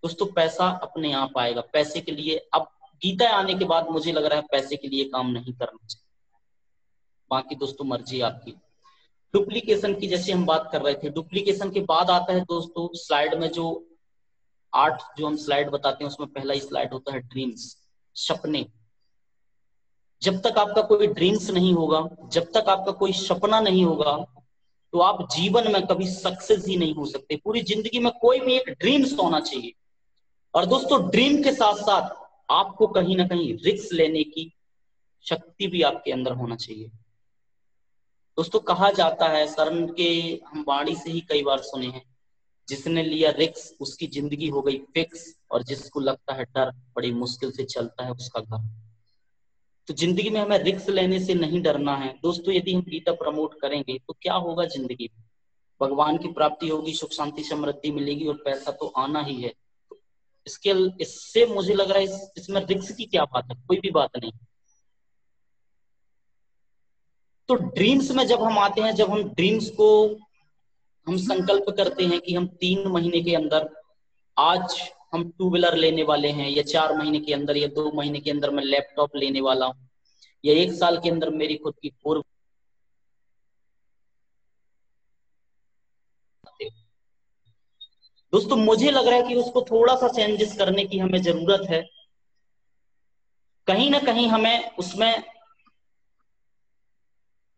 दोस्तों, पैसा अपने आप आएगा। पैसे के लिए अब गीता आने के बाद मुझे लग रहा है पैसे के लिए काम नहीं करना चाहिए, बाकी दोस्तों मर्जी आपकी। डुप्लीकेशन की जैसे हम बात कर रहे थे, डुप्लीकेशन के बाद आता है दोस्तों स्लाइड में जो 8 जो हम स्लाइड बताते हैं उसमें पहला ही स्लाइड होता है ड्रीम्स, सपने। जब तक आपका कोई ड्रीम्स नहीं होगा, जब तक आपका कोई सपना नहीं होगा, तो आप जीवन में कभी सक्सेस ही नहीं हो सकते। पूरी जिंदगी में कोई भी एक ड्रीम्स होना चाहिए। और दोस्तों ड्रीम के साथ साथ आपको कहीं ना कहीं रिस्क लेने की शक्ति भी आपके अंदर होना चाहिए। दोस्तों कहा जाता है, सर के हम वाणी से ही कई बार सुने हैं, जिसने लिया रिस्क उसकी जिंदगी हो गई फिक्स, और जिसको लगता है डर बड़ी मुश्किल से चलता है उसका घर। तो जिंदगी में हमें रिस्क लेने से नहीं डरना है दोस्तों। यदि हम गीता प्रमोट करेंगे तो क्या होगा जिंदगी में, भगवान की प्राप्ति होगी, सुख शांति समृद्धि मिलेगी और पैसा तो आना ही है। तो इससे मुझे लग रहा है इसमें रिस्क की क्या बात है, कोई भी बात नहीं। तो ड्रीम्स में जब हम आते हैं, जब हम ड्रीम्स को हम संकल्प करते हैं कि हम 3 महीने के अंदर आज हम 2 व्हीलर लेने वाले हैं, या 4 महीने के अंदर या 2 महीने के अंदर मैं लैपटॉप लेने वाला हूं, या 1 साल के अंदर मेरी खुद की 4। दोस्तों मुझे लग रहा है कि उसको थोड़ा सा चेंजेस करने की हमें जरूरत है। कहीं ना कहीं हमें उसमें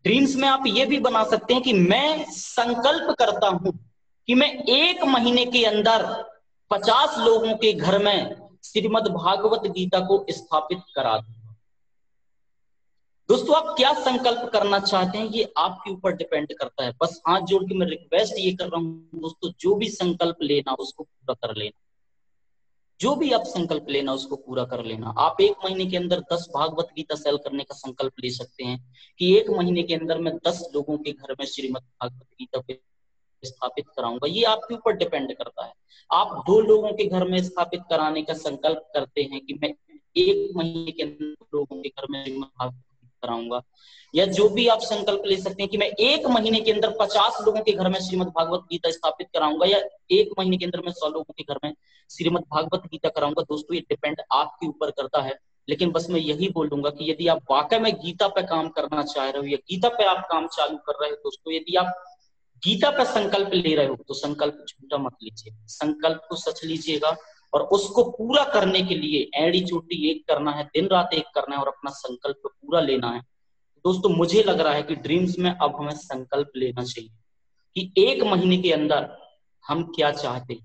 ड्रीम्स में आप ये भी बना सकते हैं कि मैं संकल्प करता हूं कि मैं 1 महीने के अंदर 50 लोगों के घर में श्रीमद् भागवत गीता को स्थापित करा दूंगा। दोस्तों आप क्या संकल्प करना चाहते हैं ये आपके ऊपर डिपेंड करता है। बस हाथ जोड़ के मैं रिक्वेस्ट ये कर रहा हूं दोस्तों, जो भी संकल्प लेना उसको पूरा कर लेना, जो भी आप संकल्प लेना उसको पूरा कर लेना। आप 1 महीने के अंदर 10 भागवत गीता सेल करने का संकल्प ले सकते हैं कि 1 महीने के अंदर मैं 10 लोगों के घर में श्रीमद् भागवत गीता पे स्थापित कराऊंगा। ये आपके ऊपर डिपेंड करता है। आप 2 लोगों के घर में स्थापित कराने का संकल्प करते हैं कि मैं 1 महीने के अंदर लोगों के घर में श्रीमद् भागवत कराऊंगा, या जो भी आप संकल्प ले सकते हैं कि मैं 1 महीने के अंदर 50 लोगों के घर में श्रीमद् भागवत गीता स्थापित कराऊंगा, या 1 महीने के अंदर मैं 100 लोगों के घर में श्रीमद् भागवत गीता कराऊंगा। दोस्तों ये डिपेंड आपके ऊपर करता है। लेकिन बस मैं यही बोलूंगा कि यदि आप वाकई में गीता पे काम करना चाह रहे हो या गीता पे आप काम चालू कर रहे हो दोस्तों, यदि आप गीता पे संकल्प ले रहे हो तो संकल्प झूठा मत लीजिए, संकल्प को सच लीजिएगा और उसको पूरा करने के लिए एड़ी चोटी एक करना है, दिन रात एक करना है और अपना संकल्प पूरा लेना है। दोस्तों मुझे लग रहा है कि ड्रीम्स में अब हमें संकल्प लेना चाहिए कि 1 महीने के अंदर हम क्या चाहते हैं,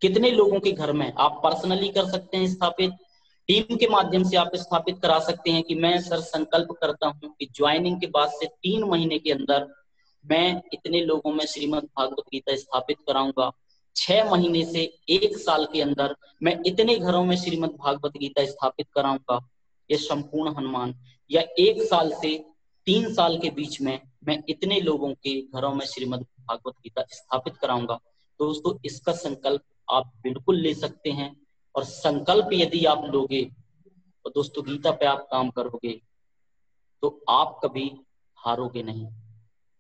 कितने लोगों के घर में। आप पर्सनली कर सकते हैं स्थापित, टीम के माध्यम से आप स्थापित करा सकते हैं कि मैं सर संकल्प करता हूं कि ज्वाइनिंग के बाद से 3 महीने के अंदर मैं इतने लोगों में श्रीमद् भागवत गीता स्थापित कराऊंगा। 6 महीने से 1 साल के अंदर मैं इतने घरों में श्रीमद् भागवत गीता स्थापित कराऊंगा, ये संपूर्ण हनुमान, या 1 साल से 3 साल के बीच में मैं इतने लोगों के घरों में श्रीमद् भागवत गीता स्थापित कराऊंगा। दोस्तों, इसका संकल्प आप बिल्कुल ले सकते हैं, और संकल्प यदि आप लोगे तो दोस्तों गीता पे आप काम करोगे तो आप कभी हारोगे नहीं,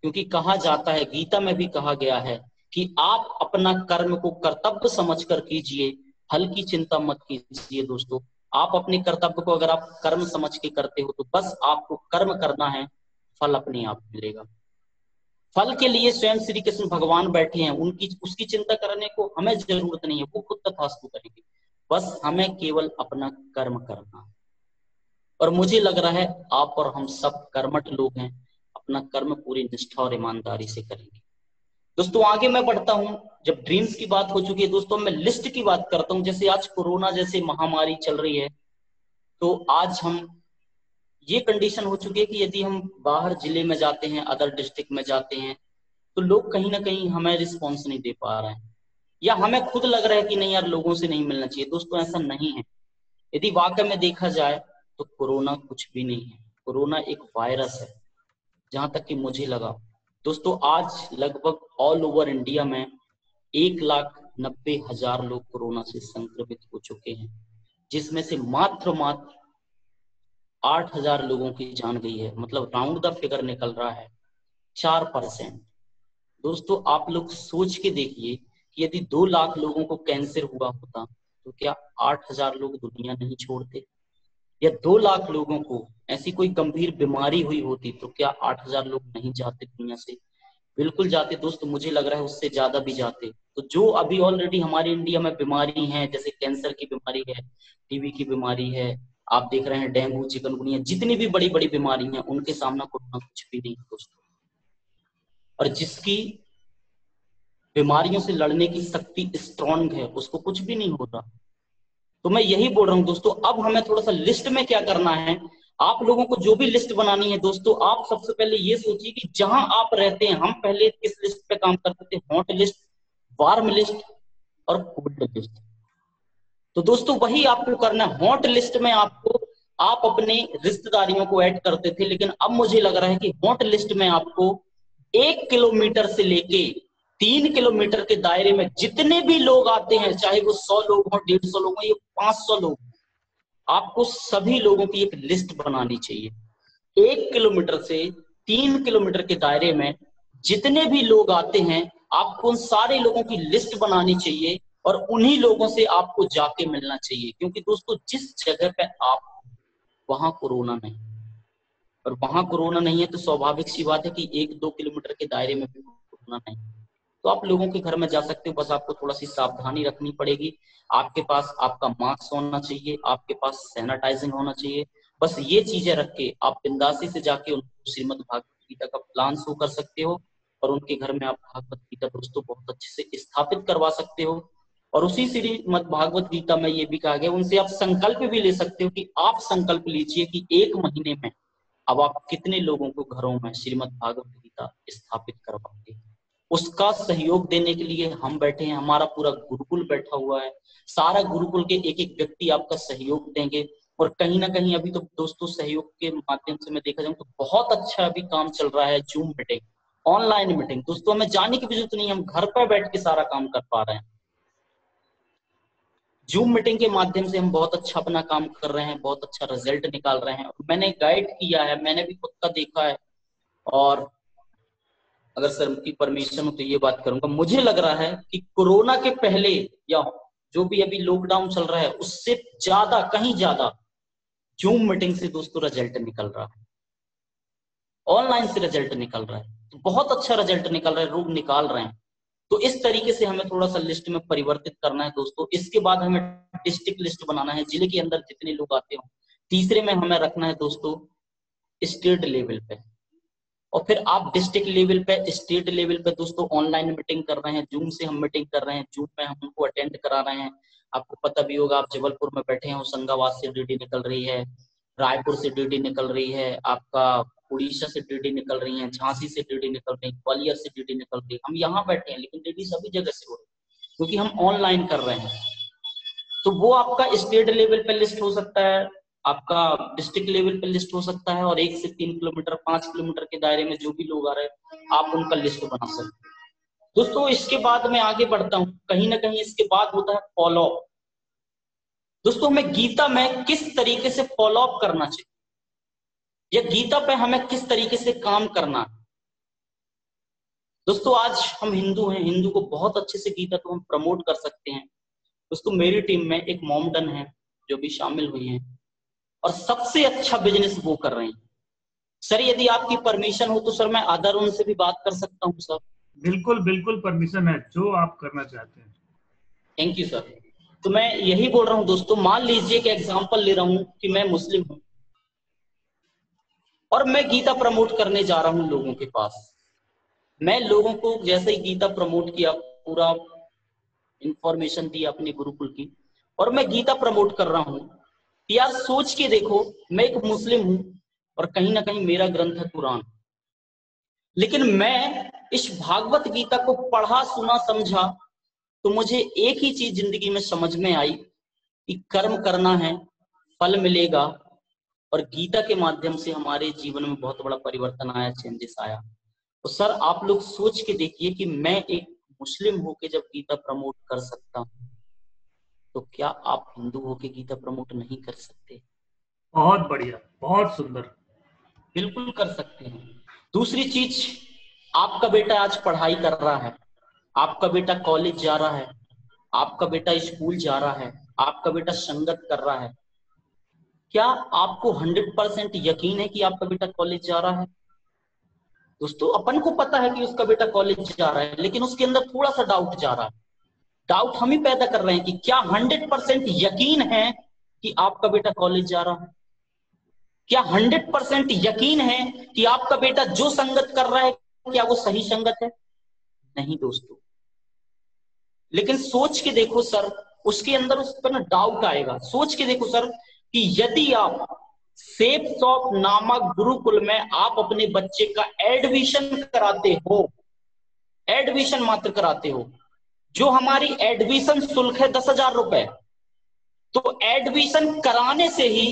क्योंकि कहा जाता है, गीता में भी कहा गया है कि आप अपना कर्म को कर्तव्य समझकर कीजिए, फल की चिंता मत कीजिए। दोस्तों, आप अपने कर्तव्य को अगर आप कर्म समझ के करते हो तो बस आपको कर्म करना है, फल अपने आप मिलेगा। फल के लिए स्वयं श्री कृष्ण भगवान बैठे हैं, उसकी चिंता करने को हमें जरूरत नहीं है, वो खुद तथास्तु करेंगे, बस हमें केवल अपना कर्म करना है। और मुझे लग रहा है आप और हम सब कर्मठ लोग हैं, अपना कर्म पूरी निष्ठा और ईमानदारी से करेंगे। दोस्तों, आगे मैं बढ़ता हूं। जब ड्रीम्स की बात हो चुकी है दोस्तों, मैं लिस्ट की बात करता हूं। जैसे आज कोरोना जैसे महामारी चल रही है, तो आज हम ये कंडीशन हो चुकी है कि यदि हम बाहर जिले में जाते हैं, अदर डिस्ट्रिक्ट में जाते हैं, तो लोग कहीं ना कहीं हमें रिस्पॉन्स नहीं दे पा रहे हैं, या हमें खुद लग रहा है कि नहीं यार लोगों से नहीं मिलना चाहिए। दोस्तों, ऐसा नहीं है। यदि वाकई में देखा जाए तो कोरोना कुछ भी नहीं है, कोरोना एक वायरस है, जहां तक कि मुझे लगा। दोस्तों, आज लगभग ऑल ओवर इंडिया में 1,90,000 लोग कोरोना से संक्रमित हो चुके हैं, जिसमें से मात्र 8,000 लोगों की जान गई है। मतलब राउंड द फिगर निकल रहा है 4%। दोस्तों, आप लोग सोच के देखिए कि यदि 2 लाख लोगों को कैंसर हुआ होता तो क्या 8,000 लोग दुनिया नहीं छोड़ते, या 2 लाख लोगों को ऐसी कोई गंभीर बीमारी हुई होती तो क्या 8,000 लोग नहीं जाते दुनिया से? बिल्कुल जाते दोस्तों, मुझे लग रहा है उससे ज्यादा भी जाते। तो जो अभी ऑलरेडी हमारे इंडिया में बीमारी है, जैसे कैंसर की बीमारी है, टीबी की बीमारी है, आप देख रहे हैं डेंगू, चिकनगुनिया, जितनी भी बड़ी बड़ी बीमारी हैं, उनके सामना कोरोना कुछ भी नहीं दोस्तों। और जिसकी बीमारियों से लड़ने की शक्ति स्ट्रॉन्ग है, उसको कुछ भी नहीं होता। तो मैं यही बोल रहा हूं दोस्तों, अब हमें थोड़ा सा लिस्ट में क्या करना है, आप लोगों को जो भी लिस्ट बनानी है दोस्तों, आप सबसे पहले ये सोचिए कि जहां आप रहते हैं, हम पहले किस लिस्ट पे काम करते थे, हॉट लिस्ट, वार्म लिस्ट और कोल्ड लिस्ट। तो दोस्तों वही आपको करना है। हॉट लिस्ट में आप अपने रिश्तेदारियों को ऐड करते थे, लेकिन अब मुझे लग रहा है कि हॉट लिस्ट में आपको 1 किलोमीटर से लेके 3 किलोमीटर के दायरे में जितने भी लोग आते हैं, चाहे वो 100 लोग हो, 150 लोग हो, या 500 लोग, आपको सभी लोगों की एक लिस्ट बनानी चाहिए। 1 किलोमीटर से 3 किलोमीटर के दायरे में जितने भी लोग आते हैं, आपको उन सारे लोगों की लिस्ट बनानी चाहिए और उन्हीं लोगों से आपको जाके मिलना चाहिए। क्योंकि दोस्तों, जिस जगह पे आप, वहां कोरोना नहीं, और वहां कोरोना नहीं है तो स्वाभाविक सी बात है कि 1-2 किलोमीटर के दायरे में भी कोरोना नहीं। तो आप लोगों के घर में जा सकते हो, बस आपको थोड़ा सी सावधानी रखनी पड़ेगी। आपके पास आपका मास्क होना चाहिए, आपके पास सैनिटाइजिंग होना चाहिए। बस ये चीजें रख के आप बिंदासी से जाके उनको श्रीमद् भागवत गीता का प्लान शो कर सकते हो, और उनके घर में आप भागवत गीता दोस्तों बहुत अच्छे से स्थापित करवा सकते हो। और उसी श्रीमद् भागवत गीता में ये भी कहा गया, उनसे आप संकल्प भी ले सकते हो कि आप संकल्प लीजिए कि 1 महीने में अब आप कितने लोगों को घरों में श्रीमद् भागवत गीता स्थापित करवाओगे। उसका सहयोग देने के लिए हम बैठे हैं, हमारा पूरा गुरुकुल बैठा हुआ है, सारा गुरुकुल के एक एक व्यक्ति आपका सहयोग देंगे। और कहीं ना कहीं अभी तो दोस्तों सहयोग के माध्यम से मैं देखा जाऊं तो बहुत अच्छा अभी काम चल रहा है, जूम मीटिंग, ऑनलाइन मीटिंग। दोस्तों हमें जाने की जरूरत नहीं है, हम घर पर बैठ के सारा काम कर पा रहे हैं। जूम मीटिंग के माध्यम से हम बहुत अच्छा अपना काम कर रहे हैं, बहुत अच्छा रिजल्ट निकाल रहे हैं। मैंने गाइड किया है, मैंने भी खुद का देखा है, और अगर सर की परमिशन हो तो ये बात करूंगा, मुझे लग रहा है कि कोरोना के पहले या जो भी अभी लॉकडाउन चल रहा है उससे ज्यादा, कहीं ज्यादा जूम मीटिंग से दोस्तों रिजल्ट निकल रहा है, ऑनलाइन से रिजल्ट निकल रहा है, तो बहुत अच्छा रिजल्ट निकल रहा है, लोग निकाल रहे हैं। तो इस तरीके से हमें थोड़ा सा लिस्ट में परिवर्तित करना है दोस्तों। इसके बाद हमें डिस्ट्रिक्ट लिस्ट बनाना है, जिले के अंदर जितने लोग आते हो। तीसरे में हमें रखना है दोस्तों स्टेट लेवल पे, और फिर आप डिस्ट्रिक्ट लेवल पे, स्टेट लेवल पे दोस्तों ऑनलाइन मीटिंग कर रहे हैं, जूम से हम मीटिंग कर रहे हैं, जूम में हम उनको अटेंड करा रहे हैं। आपको पता भी होगा, आप जबलपुर में बैठे हैं, होशंगाबाद से डीडी निकल रही है, रायपुर से डीडी निकल रही है, आपका उड़ीसा से डीडी निकल रही है, झांसी से डीडी निकल रही है, ग्वालियर से डीडी निकल रही है। हम यहाँ बैठे हैं लेकिन डीडी सभी जगह से हो रही है, क्योंकि हम ऑनलाइन कर रहे हैं। तो वो आपका स्टेट लेवल पे लिस्ट हो सकता है, आपका डिस्ट्रिक्ट लेवल पे लिस्ट हो सकता है, और 1 से 3 किलोमीटर 5 किलोमीटर के दायरे में जो भी लोग आ रहे हैं आप उनका लिस्ट बना सकते हैं। दोस्तों इसके बाद मैं आगे बढ़ता हूँ, कहीं ना कहीं इसके बाद होता है फॉलो अप। दोस्तों हमें गीता में किस तरीके से फॉलो अप करना चाहिए, या गीता पे हमें किस तरीके से काम करना है। दोस्तों आज हम हिंदू हैं, हिंदू को बहुत अच्छे से गीता को हम प्रमोट कर सकते हैं। दोस्तों मेरी टीम में एक मॉमडन है जो भी शामिल हुई हैं, और सबसे अच्छा बिजनेस वो कर रहे हैं। सर यदि आपकी परमिशन हो तो सर मैं अदर उनसे भी बात कर सकता हूँ सर? बिल्कुल बिल्कुल परमिशन है, जो आप करना चाहते हैं। Thank you sir. तो मैं यही बोल रहा हूँ दोस्तों, मान लीजिए कि एग्जांपल ले रहा हूँ कि मैं मुस्लिम हूँ और मैं गीता प्रमोट करने जा रहा हूँ लोगों के पास। मैं लोगों को जैसे ही गीता प्रमोट किया, पूरा इंफॉर्मेशन दी अपने गुरुकुल की, और मैं गीता प्रमोट कर रहा हूँ। यार सोच के देखो, मैं एक मुस्लिम हूँ और कहीं ना कहीं मेरा ग्रंथ है कुरान, लेकिन मैं इस भागवत गीता को पढ़ा सुना समझा तो मुझे एक ही चीज जिंदगी में समझ में आई कि कर्म करना है, फल मिलेगा। और गीता के माध्यम से हमारे जीवन में बहुत बड़ा परिवर्तन आया, चेंजेस आया। तो सर आप लोग सोच के देखिए कि मैं एक मुस्लिम होके जब गीता प्रमोट कर सकता हूँ, तो क्या आप हिंदू होके गीता प्रमोट नहीं कर सकते? बहुत बढ़िया, बहुत सुंदर। बिल्कुल कर सकते हैं। दूसरी चीज, आपका बेटा आज पढ़ाई कर रहा है, आपका बेटा कॉलेज जा रहा है, आपका बेटा स्कूल जा रहा है, आपका बेटा संगत कर रहा है। क्या आपको 100% यकीन है कि आपका बेटा कॉलेज जा रहा है? दोस्तों अपन को पता है कि उसका बेटा कॉलेज जा रहा है, लेकिन उसके अंदर थोड़ा सा डाउट जा रहा है। डाउट हम ही पैदा कर रहे हैं कि क्या 100% यकीन है कि आपका बेटा कॉलेज जा रहा है? क्या 100% यकीन है कि आपका बेटा जो संगत कर रहा है क्या वो सही संगत है? नहीं दोस्तों। लेकिन सोच के देखो सर, उसके अंदर उस पर ना डाउट आएगा। सोच के देखो सर कि यदि आप सेफ शॉप नामक गुरुकुल में आप अपने बच्चे का एडमिशन कराते हो, एडमिशन मात्र कराते हो, जो हमारी एडमिशन शुल्क है 10,000 रुपए, तो एडमिशन कराने से ही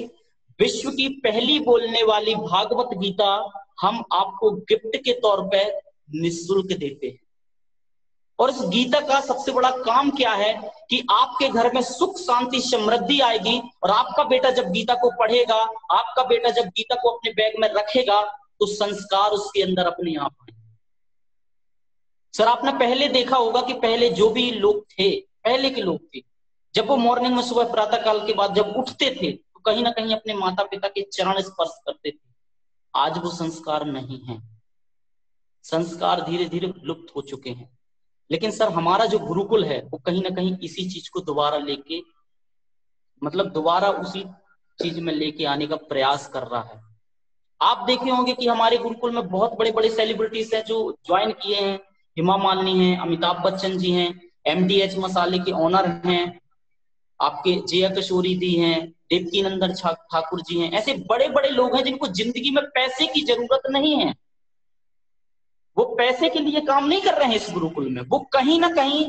विश्व की पहली बोलने वाली भागवत गीता हम आपको गिफ्ट के तौर पे निःशुल्क देते हैं। और इस गीता का सबसे बड़ा काम क्या है कि आपके घर में सुख शांति समृद्धि आएगी, और आपका बेटा जब गीता को पढ़ेगा, आपका बेटा जब गीता को अपने बैग में रखेगा, तो संस्कार उसके अंदर अपने आप आएंगे। सर आपने पहले देखा होगा कि पहले जो भी लोग थे, पहले के लोग थे, जब वो मॉर्निंग में सुबह प्रातः काल के बाद जब उठते थे तो कहीं ना कहीं अपने माता पिता के चरण स्पर्श करते थे। आज वो संस्कार नहीं है, संस्कार धीरे धीरे लुप्त हो चुके हैं। लेकिन सर हमारा जो गुरुकुल है वो कहीं ना कहीं इसी चीज को दोबारा लेके, मतलब दोबारा उसी चीज में लेके आने का प्रयास कर रहा है। आप देखे होंगे कि हमारे गुरुकुल में बहुत बड़े बड़े सेलिब्रिटीज हैं जो ज्वाइन किए हैं। हेमा मालिनी हैं, अमिताभ बच्चन जी हैं, MDH मसाले के ओनर हैं, आपके जया किशोरी दी हैं, देवकी नंदन ठाकुर जी हैं। ऐसे बड़े बड़े लोग हैं जिनको जिंदगी में पैसे की जरूरत नहीं है। वो पैसे के लिए काम नहीं कर रहे हैं इस गुरुकुल में, वो कहीं ना कहीं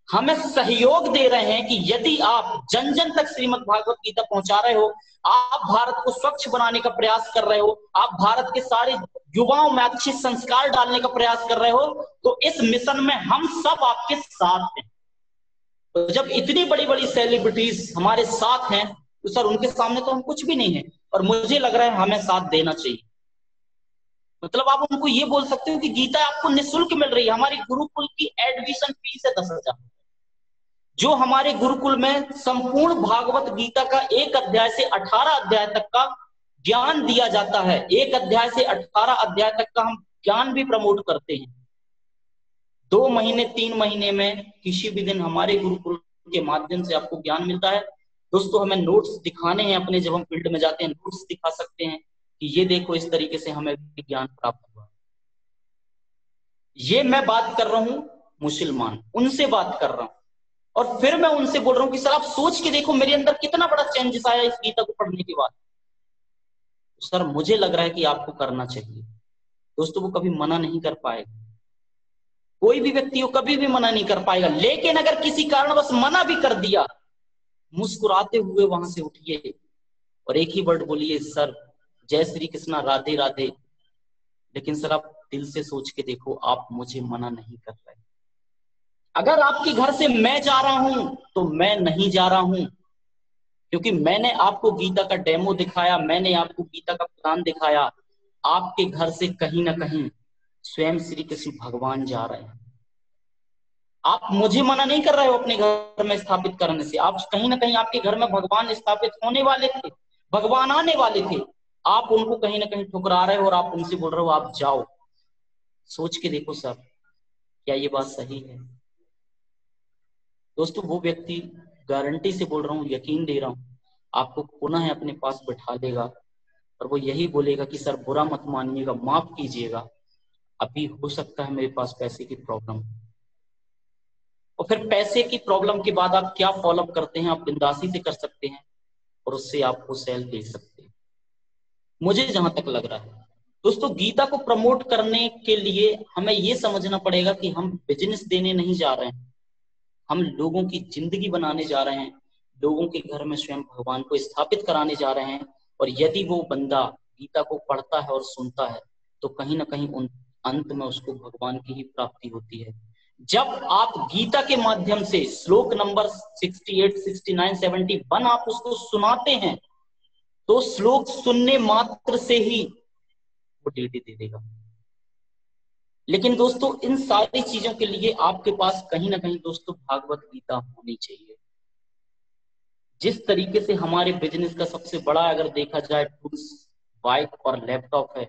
हमें सहयोग दे रहे हैं कि यदि आप जन जन तक श्रीमद् भागवत गीता पहुंचा रहे हो, आप भारत को स्वच्छ बनाने का प्रयास कर रहे हो, आप भारत के सारे युवाओं में अच्छे संस्कार डालने का प्रयास कर रहे हो, तो इस मिशन में हम सब आपके साथ हैं। तो जब इतनी बड़ी बड़ी सेलिब्रिटीज हमारे साथ हैं तो सर उनके सामने तो हम कुछ भी नहीं है, और मुझे लग रहा है हमें साथ देना चाहिए। मतलब आप उनको ये बोल सकते हो कि गीता आपको निःशुल्क मिल रही है। हमारी गुरुकुल की एडमिशन फीस है 10,000, जो हमारे गुरुकुल में संपूर्ण भागवत गीता का 1 अध्याय से 18 अध्याय तक का ज्ञान दिया जाता है। 1 अध्याय से 18 अध्याय तक का हम ज्ञान भी प्रमोट करते हैं। 2 महीने 3 महीने में किसी भी दिन हमारे गुरुकुल के माध्यम से आपको ज्ञान मिलता है। दोस्तों हमें नोट्स दिखाने हैं अपने, जब हम फील्ड में जाते हैं नोट्स दिखा सकते हैं कि ये देखो इस तरीके से हमें ज्ञान प्राप्त हुआ। ये मैं बात कर रहा हूं मुसलमान, उनसे बात कर रहा हूं, और फिर मैं उनसे बोल रहा हूं कि सर आप सोच के देखो मेरे अंदर कितना बड़ा चेंजेस आया इस गीता को पढ़ने के बाद। सर मुझे लग रहा है कि आपको करना चाहिए। दोस्तों वो कभी मना नहीं कर पाएगा। कोई भी व्यक्ति को कभी भी मना नहीं कर पाएगा। लेकिन अगर किसी कारणवश मना भी कर दिया, मुस्कुराते हुए वहां से उठिए और एक ही वर्ड बोलिए, सर जय श्री कृष्णा, राधे राधे। लेकिन सर आप दिल से सोच के देखो, आप मुझे मना नहीं कर रहे। अगर आपके घर से मैं जा रहा हूं तो मैं नहीं जा रहा हूं क्योंकि मैंने आपको गीता का डेमो दिखाया, मैंने आपको गीता का प्लान दिखाया। आपके घर से कहीं ना कहीं स्वयं श्री कृष्ण भगवान जा रहे हैं। आप मुझे मना नहीं कर रहे हो अपने घर में स्थापित करने से। आप कहीं ना कहीं आपके घर में भगवान स्थापित होने वाले थे, भगवान आने वाले थे। आप उनको कहीं ना कहीं ठुकरा रहे हो और आप उनसे बोल रहे हो आप जाओ। सोच के देखो सर, क्या ये बात सही है? दोस्तों वो व्यक्ति, गारंटी से बोल रहा हूँ, यकीन दे रहा हूँ, आपको पुनः अपने पास बैठा देगा और वो यही बोलेगा कि सर बुरा मत मानिएगा, माफ कीजिएगा, अभी हो सकता है मेरे पास पैसे की प्रॉब्लम। और फिर पैसे की प्रॉब्लम के बाद आप क्या फॉलोअप करते हैं? आप बिंदासी से कर सकते हैं और उससे आपको सेल दे सकते हैं, मुझे जहां तक लग रहा है। दोस्तों गीता को प्रमोट करने के लिए हमें ये समझना पड़ेगा कि हम बिजनेस देने नहीं जा रहे हैं, हम लोगों की जिंदगी बनाने जा रहे हैं, लोगों के घर में स्वयं भगवान को स्थापित कराने जा रहे हैं। और यदि वो बंदा गीता को पढ़ता है और सुनता है तो कहीं ना कहीं उन अंत में उसको भगवान की ही प्राप्ति होती है। जब आप गीता के माध्यम से श्लोक नंबर 68, 69, 71 आप उसको सुनाते हैं तो श्लोक सुनने मात्र से ही वो डेटे दे देगा। लेकिन दोस्तों इन सारी चीजों के लिए आपके पास कहीं ना कहीं दोस्तों भागवत गीता होनी चाहिए। जिस तरीके से हमारे बिजनेस का सबसे बड़ा अगर देखा जाए टूल्स बाइक और लैपटॉप है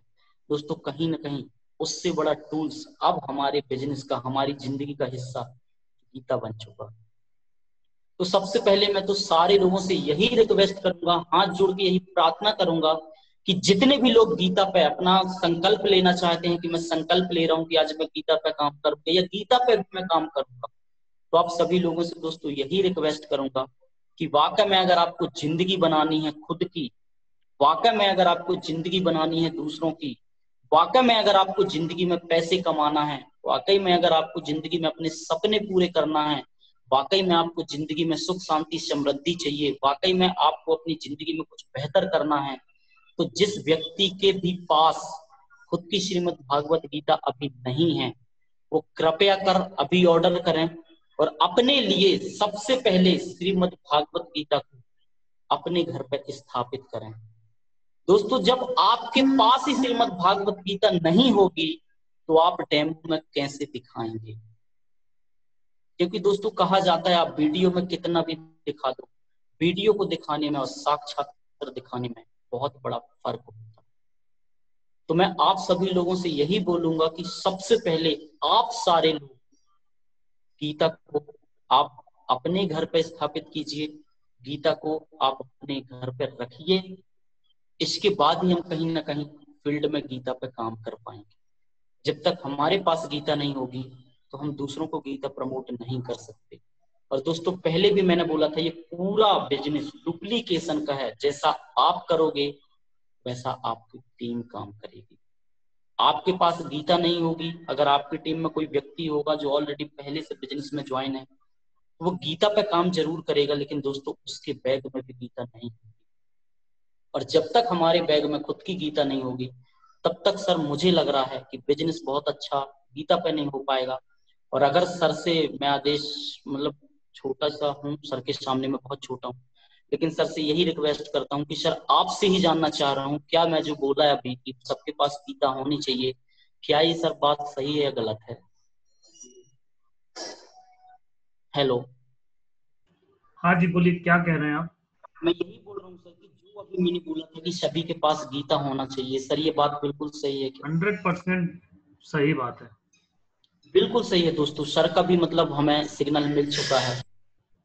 दोस्तों, कहीं ना कहीं उससे बड़ा टूल्स अब हमारे बिजनेस का, हमारी जिंदगी का हिस्सा गीता बन चुका। तो सबसे पहले मैं तो सारे लोगों से यही रिक्वेस्ट करूंगा, हाथ जोड़ के यही प्रार्थना करूंगा कि जितने भी लोग गीता पे अपना संकल्प लेना चाहते हैं कि मैं संकल्प ले रहा हूं कि आज मैं गीता पे काम करूंगा या गीता पे मैं काम करूंगा, तो आप सभी लोगों से दोस्तों यही रिक्वेस्ट करूंगा कि वाकई में अगर आपको जिंदगी बनानी है खुद की, वाकई में अगर आपको जिंदगी बनानी है दूसरों की, वाकई में अगर आपको जिंदगी में पैसे कमाना है, वाकई में अगर आपको जिंदगी में अपने सपने पूरे करना है, वाकई में आपको जिंदगी में सुख शांति समृद्धि चाहिए, वाकई में आपको अपनी जिंदगी में कुछ बेहतर करना है, तो जिस व्यक्ति के भी पास खुद की श्रीमद् भागवत गीता अभी नहीं है वो कृपया कर अभी ऑर्डर करें और अपने लिए सबसे पहले श्रीमद् भागवत गीता को अपने घर पर स्थापित करें। दोस्तों जब आपके पास ही श्रीमद् भागवत गीता नहीं होगी तो आप डेमो में कैसे दिखाएंगे? क्योंकि दोस्तों कहा जाता है आप वीडियो में कितना भी दिखा दो, वीडियो को दिखाने में और साक्षात दिखाने में बहुत बड़ा फर्क होता है। तो मैं आप सभी लोगों से यही बोलूंगा कि सबसे पहले आप सारे लोग गीता को आप अपने घर पर स्थापित कीजिए, गीता को आप अपने घर पर रखिए, इसके बाद ही हम कहीं ना कहीं फील्ड में गीता पे काम कर पाएंगे। जब तक हमारे पास गीता नहीं होगी तो हम दूसरों को गीता प्रमोट नहीं कर सकते। और दोस्तों पहले भी मैंने बोला था ये पूरा बिजनेस डुप्लीकेशन का है, जैसा आप करोगे वैसा आपकी टीम काम करेगी। आपके पास गीता नहीं होगी, अगर आपकी टीम में कोई व्यक्ति होगा जो ऑलरेडी पहले से बिजनेस में ज्वाइन है तो वो गीता पे काम जरूर करेगा, लेकिन दोस्तों उसके बैग में भी गीता नहीं होगी। और जब तक हमारे बैग में खुद की गीता नहीं होगी तब तक सर मुझे लग रहा है कि बिजनेस बहुत अच्छा गीता पे नहीं हो पाएगा। और अगर सर से मैं आदेश, मतलब छोटा सा हूँ सर के सामने, मैं बहुत छोटा हूँ, लेकिन सर से यही रिक्वेस्ट करता हूँ कि सर आपसे ही जानना चाह रहा हूँ, क्या मैं जो बोला है अभी कि सबके पास गीता होनी चाहिए, क्या ये सर बात सही है या गलत है? हेलो, हाँ जी बोलिए, क्या कह रहे हैं आप? मैं यही बोल रहा हूँ सर कि जो अभी मैंने बोला था कि सभी के पास गीता होना चाहिए, सर ये बात बिल्कुल सही है क्या? 100% सही बात है, बिल्कुल सही है दोस्तों। सर का भी मतलब हमें सिग्नल मिल चुका है,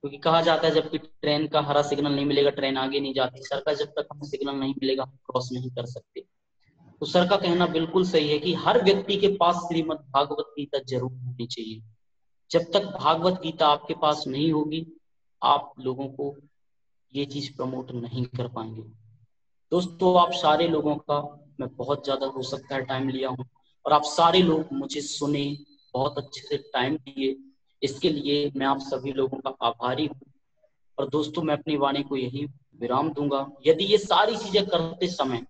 क्योंकि कहा जाता है जबकि ट्रेन का हरा सिग्नल नहीं मिलेगा ट्रेन आगे नहीं जाती। सर का जब तक हमें सिग्नल नहीं मिलेगा हम क्रॉस नहीं कर सकते। तो सर का कहना बिल्कुल सही है कि हर व्यक्ति के पास श्रीमद् भागवत गीता जरूर होनी चाहिए। जब तक भागवत गीता आपके पास नहीं होगी आप लोगों को ये चीज प्रमोट नहीं कर पाएंगे। दोस्तों आप सारे लोगों का मैं बहुत ज्यादा हो सकता है टाइम लिया हूँ और आप सारे लोग मुझे सुने, बहुत अच्छे से टाइम दिए, इसके लिए मैं आप सभी लोगों का आभारी हूँ। और दोस्तों मैं अपनी वाणी को यही विराम दूंगा। यदि ये सारी चीजें करते समय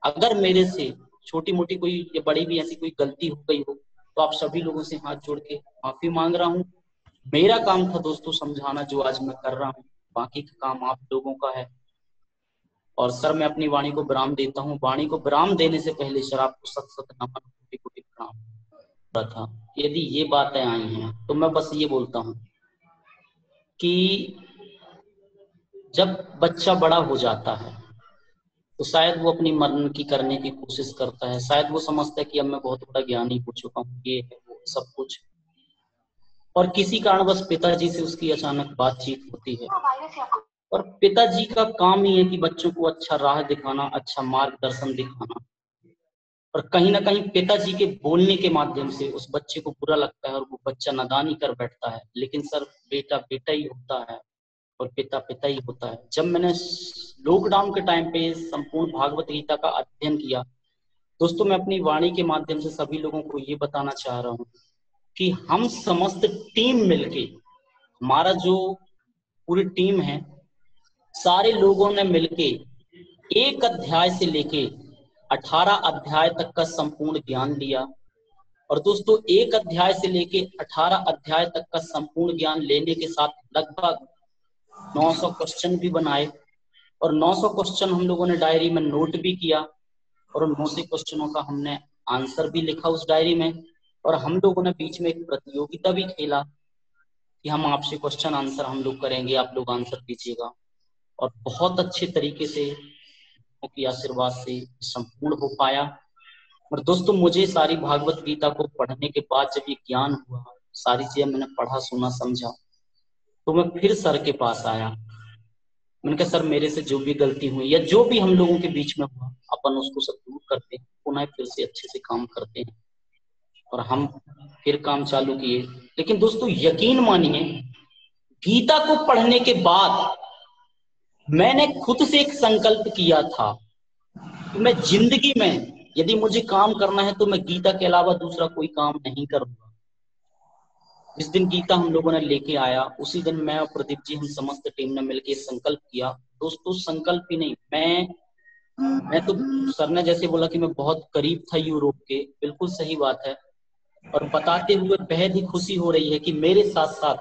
अगर मेरे से छोटी मोटी कोई या बड़ी भी ऐसी कोई गलती हो गई हो तो आप सभी लोगों से हाथ जोड़ के माफी मांग रहा हूँ। मेरा काम था दोस्तों समझाना, जो आज मैं कर रहा हूँ, बाकी का काम आप लोगों का है। और सर मैं अपनी वाणी को विराम देता हूँ। वाणी को विराम देने से पहले सर आपको सत सत नमन कोटि कोटि प्रणाम था। यदि ये बातें आई हैं तो मैं बस ये बोलता हूँ कि जब बच्चा बड़ा हो जाता है तो शायद वो अपनी मन की करने की कोशिश करता है, शायद वो समझता है कि अब मैं बहुत बड़ा ज्ञानी हो चुका हूँ, ये है वो सब कुछ। और किसी कारणवश पिताजी से उसकी अचानक बातचीत होती है और पिताजी का काम ही है कि बच्चों को अच्छा राह दिखाना, अच्छा मार्गदर्शन दिखाना। और कहीं ना कहीं पिताजी के बोलने के माध्यम से उस बच्चे को बुरा लगता है और वो बच्चा नादानी कर बैठता है। लेकिन सर बेटा बेटा ही होता है और पिता पिता ही होता है। जब मैंने लॉकडाउन के टाइम पे संपूर्ण भागवत गीता का अध्ययन किया दोस्तों, मैं अपनी वाणी के माध्यम से सभी लोगों को ये बताना चाह रहा हूँ कि हम समस्त टीम मिलके, हमारा जो पूरी टीम है, सारे लोगों ने मिलके एक अध्याय से लेके 18 अध्याय तक का संपूर्ण ज्ञान लिया। और दोस्तों एक अध्याय से लेके 18 अध्याय तक का संपूर्ण ज्ञान लेने के साथ लगभग 900 क्वेश्चन भी बनाए और 900 क्वेश्चन हम लोगों ने डायरी में नोट भी किया और उन 900 क्वेश्चनों का हमने आंसर भी लिखा उस डायरी में। और हम लोगों ने बीच में एक प्रतियोगिता भी खेला कि हम आपसे क्वेश्चन आंसर हम लोग करेंगे, आप लोग आंसर दीजिएगा। और बहुत अच्छे तरीके से उनके आशीर्वाद से संपूर्ण हो पाया। और दोस्तों मुझे सारी भागवत गीता को पढ़ने के बाद जब ये ज्ञान हुआ, सारी चीजें मैंने पढ़ा सुना समझा, तो मैं फिर सर के पास आया। मैंने कहा सर मेरे से जो भी गलती हुई या जो भी हम लोगों के बीच में हुआ अपन उसको सब दूर करते हैं, पुनः फिर से अच्छे से काम करते हैं। और हम फिर काम चालू किए। लेकिन दोस्तों यकीन मानिए, गीता को पढ़ने के बाद मैंने खुद से एक संकल्प किया था कि मैं जिंदगी में यदि मुझे काम करना है तो मैं गीता के अलावा दूसरा कोई काम नहीं करूंगा। जिस दिन गीता हम लोगों ने लेके आया उसी दिन मैं और प्रदीप जी, हम समस्त टीम ने मिलकर संकल्प किया। दोस्तों संकल्प ही नहीं, मैं तो सर ने जैसे बोला कि मैं बहुत करीब था यूरोप के, बिल्कुल सही बात है। और बताते हुए बेहद ही खुशी हो रही है कि मेरे साथ साथ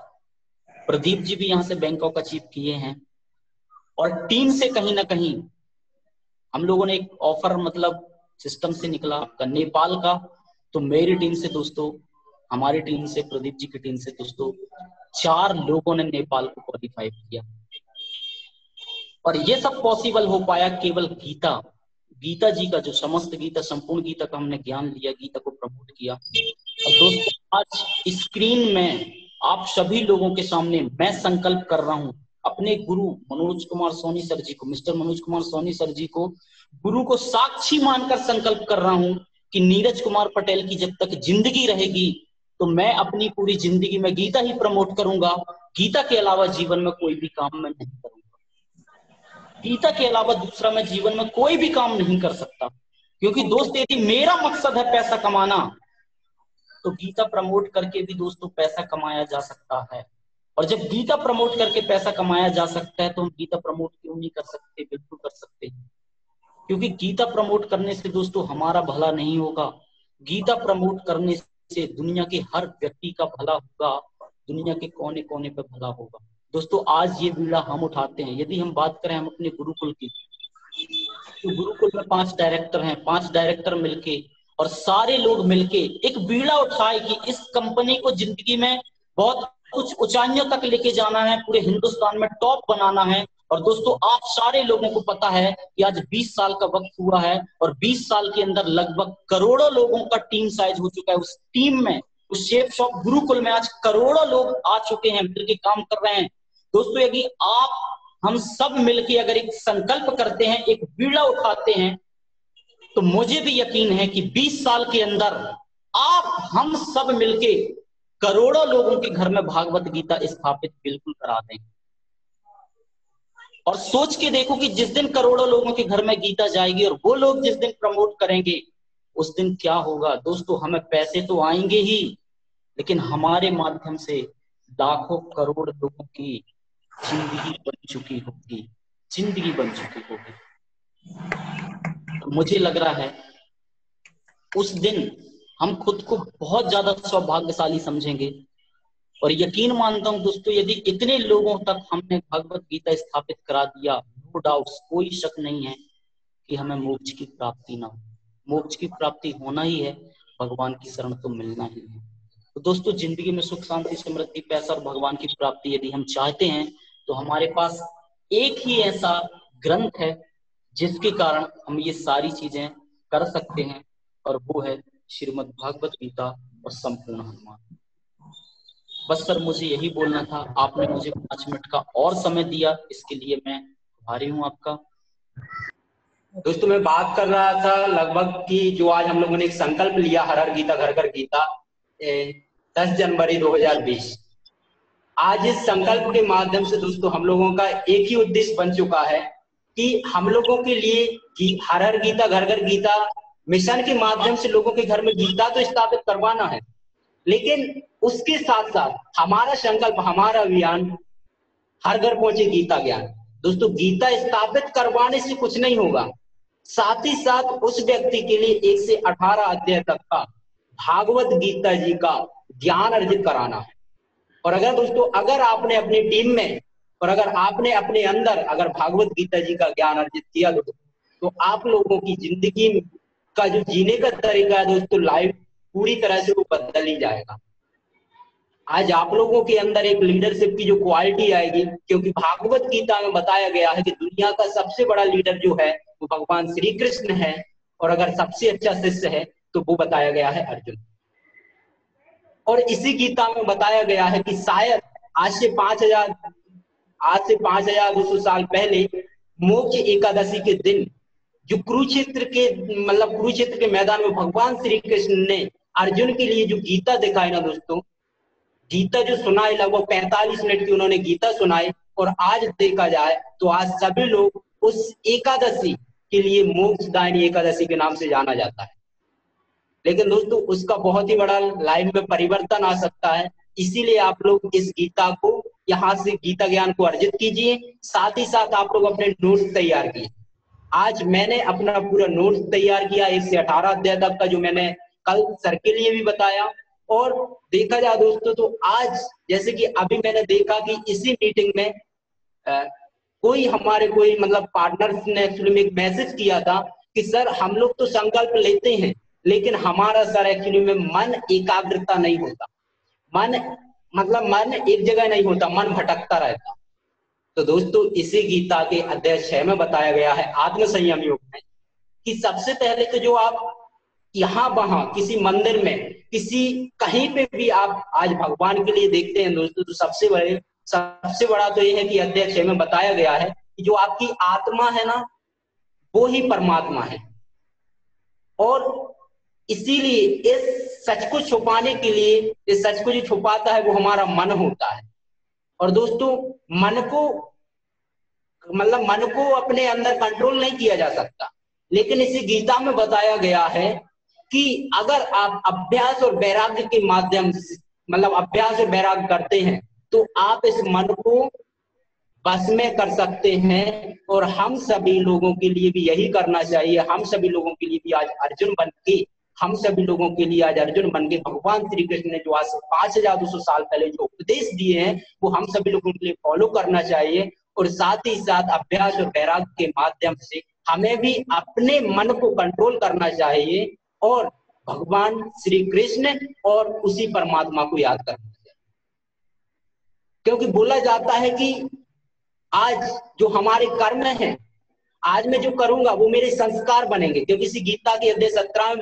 प्रदीप जी भी यहाँ से बैंकॉक अचीव किए हैं। और टीम से कहीं ना कहीं हम लोगों ने एक ऑफर मतलब सिस्टम से निकला आपका नेपाल का। तो मेरी टीम से दोस्तों, हमारी टीम से, प्रदीप जी की टीम से दोस्तों 4 लोगों ने नेपाल को क्वालिफाई किया। और ये सब पॉसिबल हो पाया केवल गीता जी का जो समस्त गीता, संपूर्ण गीता का हमने ज्ञान लिया, गीता को प्रमोट किया। और दोस्तों आज स्क्रीन में आप सभी लोगों के सामने मैं संकल्प कर रहा हूं अपने गुरु मनोज कुमार सोनी सर जी को, मिस्टर मनोज कुमार सोनी सर जी को गुरु को साक्षी मानकर संकल्प कर रहा हूं कि नीरज कुमार पटेल की जब तक जिंदगी रहेगी तो मैं अपनी पूरी जिंदगी में गीता ही प्रमोट करूंगा। गीता के अलावा जीवन में कोई भी काम मैं नहीं करूंगा। गीता के अलावा दूसरा मैं जीवन में कोई भी काम नहीं कर सकता। क्योंकि दोस्त यदि मेरा मकसद है पैसा कमाना तो गीता प्रमोट करके भी दोस्तों पैसा कमाया जा सकता है। और जब गीता प्रमोट करके पैसा कमाया जा सकता है तो हम गीता प्रमोट क्यों नहीं कर सकते? बिल्कुल कर सकते हैं। क्योंकि गीता प्रमोट करने से दोस्तों हमारा भला नहीं होगा, गीता प्रमोट करने से दुनिया के हर व्यक्ति का भला होगा, दुनिया के कोने कोने पे भला होगा। दोस्तों आज ये बीड़ा हम उठाते हैं। यदि हम बात करें हम अपने गुरुकुल की, तो गुरुकुल में 5 डायरेक्टर हैं, 5 डायरेक्टर मिलके और सारे लोग मिलके एक बीड़ा उठाए कि इस कंपनी को जिंदगी में बहुत कुछ ऊंचाइयों तक लेके जाना है, पूरे हिंदुस्तान में टॉप बनाना है। और दोस्तों आप सारे लोगों को पता है कि आज 20 साल का वक्त हुआ है और 20 साल के अंदर लगभग करोड़ों लोगों का टीम साइज हो चुका है। उस टीम में, उस शेफ शॉप गुरुकुल में आज करोड़ों लोग आ चुके हैं, मिलकर काम कर रहे हैं। दोस्तों यदि आप हम सब मिलके अगर एक संकल्प करते हैं, एक बीड़ा उठाते हैं, तो मुझे भी यकीन है कि 20 साल के अंदर आप हम सब मिलके करोड़ों लोगों के घर में भागवत गीता स्थापित बिल्कुल करा देंगे। और सोच के देखो कि जिस दिन करोड़ों लोगों के घर में गीता जाएगी और वो लोग जिस दिन प्रमोट करेंगे उस दिन क्या होगा। दोस्तों हमें पैसे तो आएंगे ही, लेकिन हमारे माध्यम से लाखों करोड़ लोगों की जिंदगी बन चुकी होगी, जिंदगी बन चुकी होगी। तो मुझे लग रहा है उस दिन हम खुद को बहुत ज्यादा सौभाग्यशाली समझेंगे। और यकीन मानता हूं दोस्तों, यदि इतने लोगों तक हमने भगवत गीता स्थापित करा दिया, नो डाउट्स, कोई शक नहीं है कि हमें मोक्ष की प्राप्ति ना हो। मोक्ष की प्राप्ति होना ही है, भगवान की शरण तो मिलना ही है। तो दोस्तों, जिंदगी में सुख शांति समृद्धि पैसा और भगवान की प्राप्ति यदि हम चाहते हैं तो हमारे पास एक ही ऐसा ग्रंथ है जिसके कारण हम ये सारी चीजें कर सकते हैं, और वो है श्रीमद् भागवत गीता और संपूर्ण हनुमान। बस सर, मुझे यही बोलना था। आपने मुझे 5 मिनट का और समय दिया, इसके लिए मैं आभारी हूँ आपका। दोस्तों, मैं बात कर रहा था लगभग कि जो आज हम लोगों ने एक संकल्प लिया, हर हर गीता घर घर गीता, 10 जनवरी 2020। आज इस संकल्प के माध्यम से दोस्तों हम लोगों का एक ही उद्देश्य बन चुका है कि हम लोगों के लिए हर हर गीता घर घर गीता मिशन के माध्यम से लोगों के घर में गीता तो स्थापित करवाना है, लेकिन उसके साथ साथ हमारा संकल्प, हमारा अभियान हर घर पहुंचे गीता ज्ञान। दोस्तों, गीता स्थापित करवाने से कुछ नहीं होगा, साथ ही साथ उस व्यक्ति के लिए 1 से 18 अध्याय तक का भागवत गीता जी का ज्ञान अर्जित कराना है। और अगर दोस्तों, अगर आपने अपनी टीम में और अगर आपने अपने अंदर अगर भागवत गीता जी का ज्ञान अर्जित किया तो आप लोगों की जिंदगी का जो जीने का तरीका है दोस्तों, लाइफ पूरी तरह से वो बदल ही जाएगा। आज आप लोगों के अंदर एक लीडरशिप की जो क्वालिटी आएगी, क्योंकि भागवत गीता में बताया गया है कि दुनिया का सबसे बड़ा लीडर जो है वो भगवान श्री कृष्ण है, और अगर सबसे अच्छा शिष्य है तो वो बताया गया है अर्जुन। और इसी गीता में बताया गया है कि शायद आज से 5200 साल पहले मोक्ष एकादशी के दिन जो कुरुक्षेत्र के मैदान में भगवान श्री कृष्ण ने अर्जुन के लिए जो गीता दिखाई ना दोस्तों, गीता जो सुनाई, लगभग 45 मिनट की उन्होंने गीता सुनाई। और आज देखा जाए तो आज सभी लोग उस एकादशी के लिए मोक्षदायिनी एकादशी के नाम से जाना जाता है। लेकिन दोस्तों, उसका बहुत ही बड़ा लाइफ में परिवर्तन आ सकता है। इसीलिए आप लोग इस गीता को, यहाँ से गीता ज्ञान को अर्जित कीजिए, साथ ही साथ आप लोग अपने नोट्स तैयार किए। आज मैंने अपना पूरा नोट्स तैयार किया 1 से 18 अध्याय तक का, जो मैंने कल सर के लिए भी बताया। और देखा जाए दोस्तों तो आज जैसे कि अभी मैंने देखा कि इसी मीटिंग में कोई पार्टनर्स ने एक्चुअली में एक मैसेज किया था कि सर हम लोग तो संकल्प लेते हैं, लेकिन हमारा सर एक्चुअली में मन एकाग्रता नहीं होता, मन एक जगह नहीं होता, मन भटकता रहता। तो दोस्तों, इसी गीता के अध्याय 6 में बताया गया है आत्म संयम योग में कि सबसे पहले तो जो आप यहाँ वहां किसी मंदिर में कहीं पे भी आप आज भगवान के लिए देखते हैं दोस्तों, तो सबसे बड़ा तो ये है कि अध्याय 6 में बताया गया है कि जो आपकी आत्मा है ना, वो ही परमात्मा है। और इसीलिए इस सच को छुपाने के लिए, इस सच को जो छुपाता है वो हमारा मन होता है। और दोस्तों, मन को अपने अंदर कंट्रोल नहीं किया जा सकता, लेकिन इसी गीता में बताया गया है कि अगर आप अभ्यास और वैराग्य के माध्यम से अभ्यास और वैराग्य करते हैं तो आप इस मन को बस में कर सकते हैं। और हम सभी लोगों के लिए भी यही करना चाहिए। हम सभी लोगों के लिए भी आज अर्जुन बन के भगवान श्री कृष्ण ने जो आज 5200 साल पहले जो उपदेश दिए हैं वो हम सभी लोगों के लिए फॉलो करना चाहिए। और साथ ही साथ अभ्यास और वैराग्य के माध्यम से हमें भी अपने मन को कंट्रोल करना चाहिए और भगवान श्री कृष्ण और उसी परमात्मा को याद करना चाहिए। क्योंकि बोला जाता है कि आज जो हमारे कर्म हैं, आज मैं जो करूंगा वो मेरे संस्कार बनेंगे। क्योंकि इसी गीता के अध्याय 17 में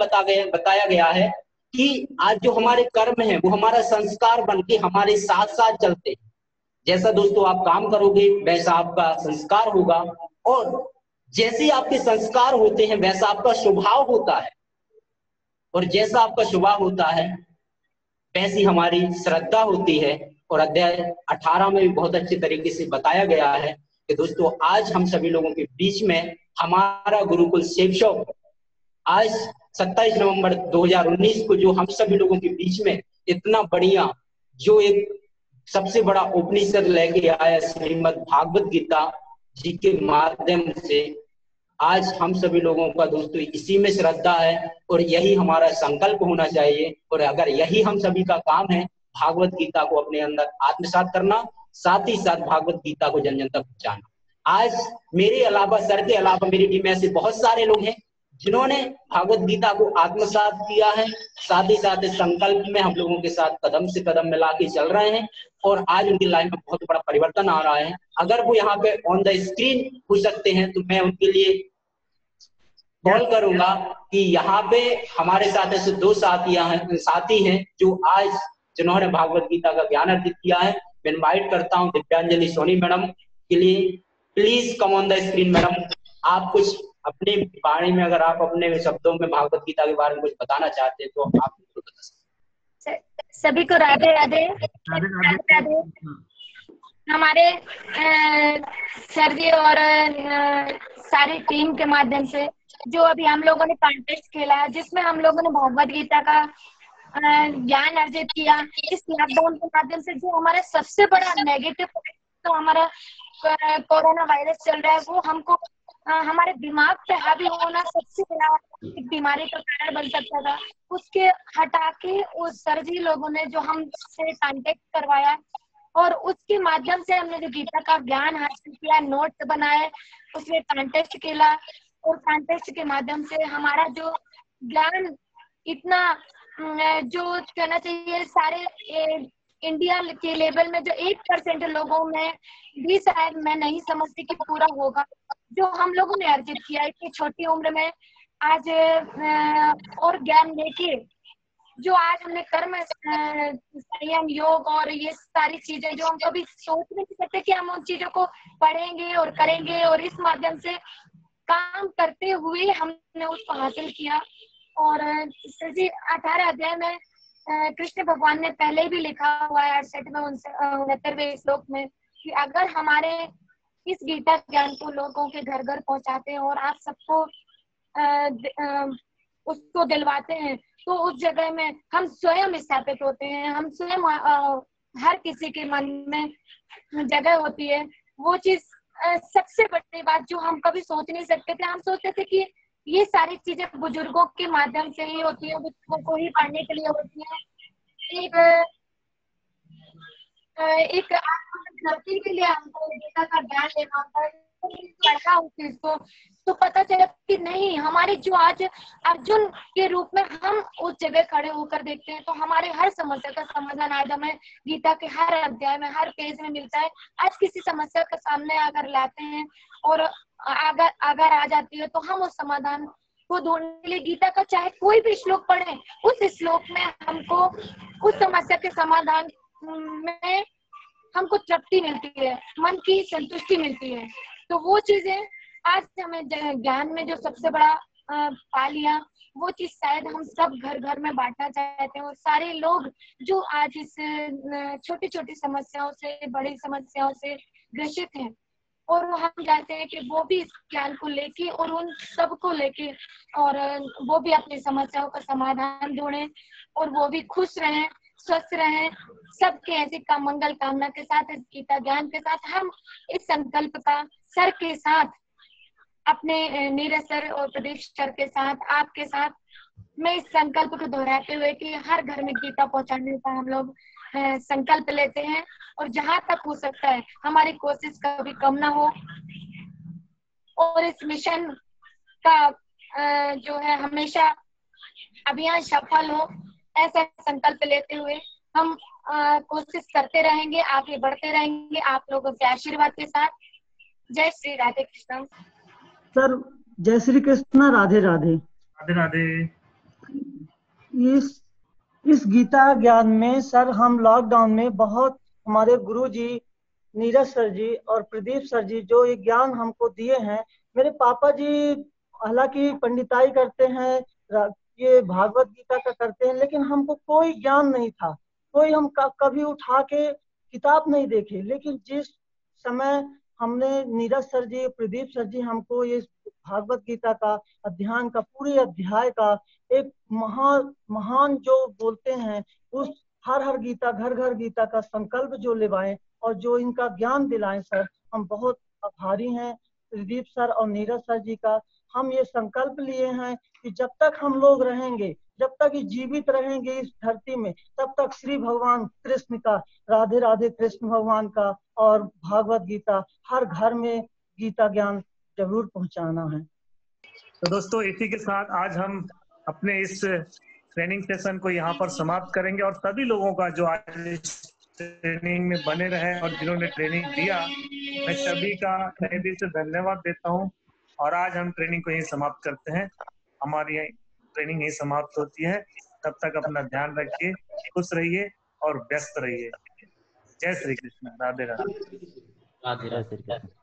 बताया गया है कि आज जो हमारे कर्म हैं वो हमारा संस्कार बन के हमारे साथ साथ चलते हैं। जैसा दोस्तों आप काम करोगे वैसा आपका संस्कार होगा, और जैसे आपके संस्कार होते हैं वैसा आपका स्वभाव होता है, और जैसा आपका स्वभाव होता है वैसी हमारी श्रद्धा होती है। और अध्याय 18 में भी बहुत अच्छे तरीके से बताया गया है कि दोस्तों आज हम सभी लोगों के बीच में हमारा गुरुकुल सेवशॉप आज 27 नवंबर 2019 को जो हम सभी लोगों के बीच में इतना बढ़िया जो एक सबसे बड़ा उपनिषद लेके आया श्रीमद् भागवत गीता जी के माध्यम से आज हम सभी लोगों का दोस्तों इसी में श्रद्धा है और यही हमारा संकल्प होना चाहिए। और अगर यही हम सभी का काम है भागवत गीता को अपने अंदर आत्मसात करना, साथ ही साथ भागवत गीता को जन जन तक पहुंचाना। आज मेरे अलावा, सर के अलावा मेरी टीम में ऐसे बहुत सारे लोग हैं जिन्होंने भागवत गीता को आत्मसात किया है। साथ ही साथ इस संकल्प में हम लोगों के साथ कदम से कदम मिला के चल रहे हैं और आज उनकी लाइफ में बहुत बड़ा परिवर्तन आ रहा है। अगर वो यहाँ पे ऑन द स्क्रीन हो सकते हैं तो मैं उनके लिए कॉल करूंगा कि यहाँ पे हमारे साथ ऐसे दो साथी हैं जो आज जिन्होंने भागवत गीता का ज्ञान अर्जित किया है। मैं इनवाइट करता हूँ दिव्यांजलि सोनी मैडम के लिए। Please come on the screen madam. आप कुछ अपने बारे में, अगर आप अपने शब्दों में भागवत गीता के बारे में कुछ बताना चाहते हैं तो आप बता सकते हैं। सभी को राधे राधे। राधे। हमारे सर जी और सारी टीम के माध्यम से जो अभी हम लोगों ने कॉन्टेस्ट खेला है जिसमें हम लोगों ने भागवत गीता का ज्ञान अर्जित किया, इस लॉकडाउन के माध्यम से जो हमारा सबसे बड़ा नेगेटिव तो हमारा कोरोना वायरस चल रहा है वो हमको हमारे दिमाग पे हावी होना सबसे बड़ा बीमारी का कारण बन सकता था। उसके हटा के उस सर जी लोगों ने जो हमसे कांटेक्ट करवाया और उसके माध्यम से हमने जो गीता का ज्ञान हासिल किया, नोट्स बनाए, उसमें कॉन्टेस्ट खेला और कॉन्टेस्ट के माध्यम से हमारा जो ज्ञान इतना जो कहना चाहिए सारे इंडिया के लेवल में जो 1% लोगों में भी शायद मैं नहीं समझती कि पूरा होगा जो हम लोगों ने अर्जित किया इतनी छोटी उम्र में आज और ज्ञान लेके जो आज हमने कर्म संयम योग और ये सारी चीजें जो हम कभी सोच नहीं सकते कि हम उन चीजों को पढ़ेंगे और करेंगे और इस माध्यम से काम करते हुए हमने उसको हासिल किया। और जी 18 अध्याय में कृष्ण भगवान ने पहले भी लिखा हुआ है 68 में 69वें श्लोक में कि अगर हमारे इस गीता ज्ञान को लोगों के घर घर पहुंचाते हैं और आप सबको उसको दिलवाते हैं तो उस जगह में हम स्वयं स्थापित होते हैं, हम स्वयं हर किसी के मन में जगह होती है। वो चीज सबसे बड़ी बात जो हम कभी सोच नहीं सकते थे। हम सोचते थे कि ये सारी चीजें बुजुर्गों के माध्यम से ही होती है, बुजुर्गों को ही पढ़ने के लिए होती है। एक आत्मोन्नति के लिए हमको गीता का ज्ञान लेना होता है। पढ़ा उस चीज को तो पता चला कि नहीं, हमारे जो आज अर्जुन के रूप में हम उस जगह खड़े होकर देखते हैं तो हमारे हर समस्या का समाधान आज हमें गीता के हर अध्याय में हर पेज में मिलता है। आज किसी समस्या का सामने अगर लाते हैं और अगर आ जाती है तो हम उस समाधान को ढूंढने के लिए गीता का चाहे कोई भी श्लोक पढ़े, उस श्लोक में हमको उस समस्या के समाधान में हमको तृप्ति मिलती है, मन की संतुष्टि मिलती है। तो वो चीजें आज हमें ज्ञान में जो सबसे बड़ा पा लिया वो चीज शायद हम सब घर घर में बांटना चाहते हैं। और सारे लोग जो आज इस छोटी छोटी समस्याओं से बड़ी समस्याओं से ग्रसित हैं और हम चाहते हैं कि वो भी इस ज्ञान को लेके और उन सब को लेके और वो भी अपनी समस्याओं का समाधान ढूंढें और वो भी खुश रहें, स्वस्थ रहें। सबके ऐसी का मंगल कामना के साथ, इस गीता ज्ञान के साथ हम इस संकल्प का सर के साथ, अपने नीरज सर और प्रदीप सर के साथ, आपके साथ मैं इस संकल्प को दोहराते हुए कि हर घर में गीता पहुंचाने का हम लोग संकल्प लेते हैं और जहां तक हो सकता है हमारी कोशिश कभी कम ना हो और इस मिशन का जो है हमेशा अभियान सफल हो, ऐसा संकल्प लेते हुए हम कोशिश करते रहेंगे, आगे बढ़ते रहेंगे आप लोगों के आशीर्वाद के साथ। जय श्री राधे कृष्ण। सर जय श्री कृष्ण। राधे राधे। राधे राधे। इस गीता ज्ञान में सर हम लॉकडाउन में बहुत हमारे गुरु जी नीरज सर जी और प्रदीप सर जी जो ये ज्ञान हमको दिए हैं। मेरे पापा जी हालांकि पंडिताई करते हैं, ये भागवत गीता का करते हैं, लेकिन हमको कोई ज्ञान नहीं था, कोई हम कभी उठा के किताब नहीं देखे। लेकिन जिस समय हमने नीरज सर जी प्रदीप सर जी हमको ये भागवत गीता का अध्ययन का पूरे अध्याय का एक महान जो बोलते हैं उस हर हर गीता, घर घर गीता का संकल्प जो लेवाएं और जो इनका ज्ञान दिलाएं सर, हम बहुत आभारी हैं प्रदीप सर और नीरज सर जी का। हम ये संकल्प लिए हैं कि जब तक हम लोग रहेंगे, जब तक ये जीवित रहेंगे इस धरती में, तब तक श्री भगवान कृष्ण का, राधे राधे कृष्ण भगवान का और भागवत गीता हर घर में गीता ज्ञान जरूर पहुंचाना है। तो दोस्तों इसी के साथ आज हम अपने इस ट्रेनिंग सेशन को यहाँ पर समाप्त करेंगे और सभी लोगों का जो आज ट्रेनिंग में बने रहे और जिन्होंने ट्रेनिंग दिया, मैं सभी का तहे दिल से धन्यवाद देता हूँ। और आज हम ट्रेनिंग को यही समाप्त करते हैं। हमारी ट्रेनिंग यही समाप्त होती है। तब तक अपना ध्यान रखिए, खुश रहिए और व्यस्त रहिए। जय श्री कृष्ण। राधे राधे। राधे राधे।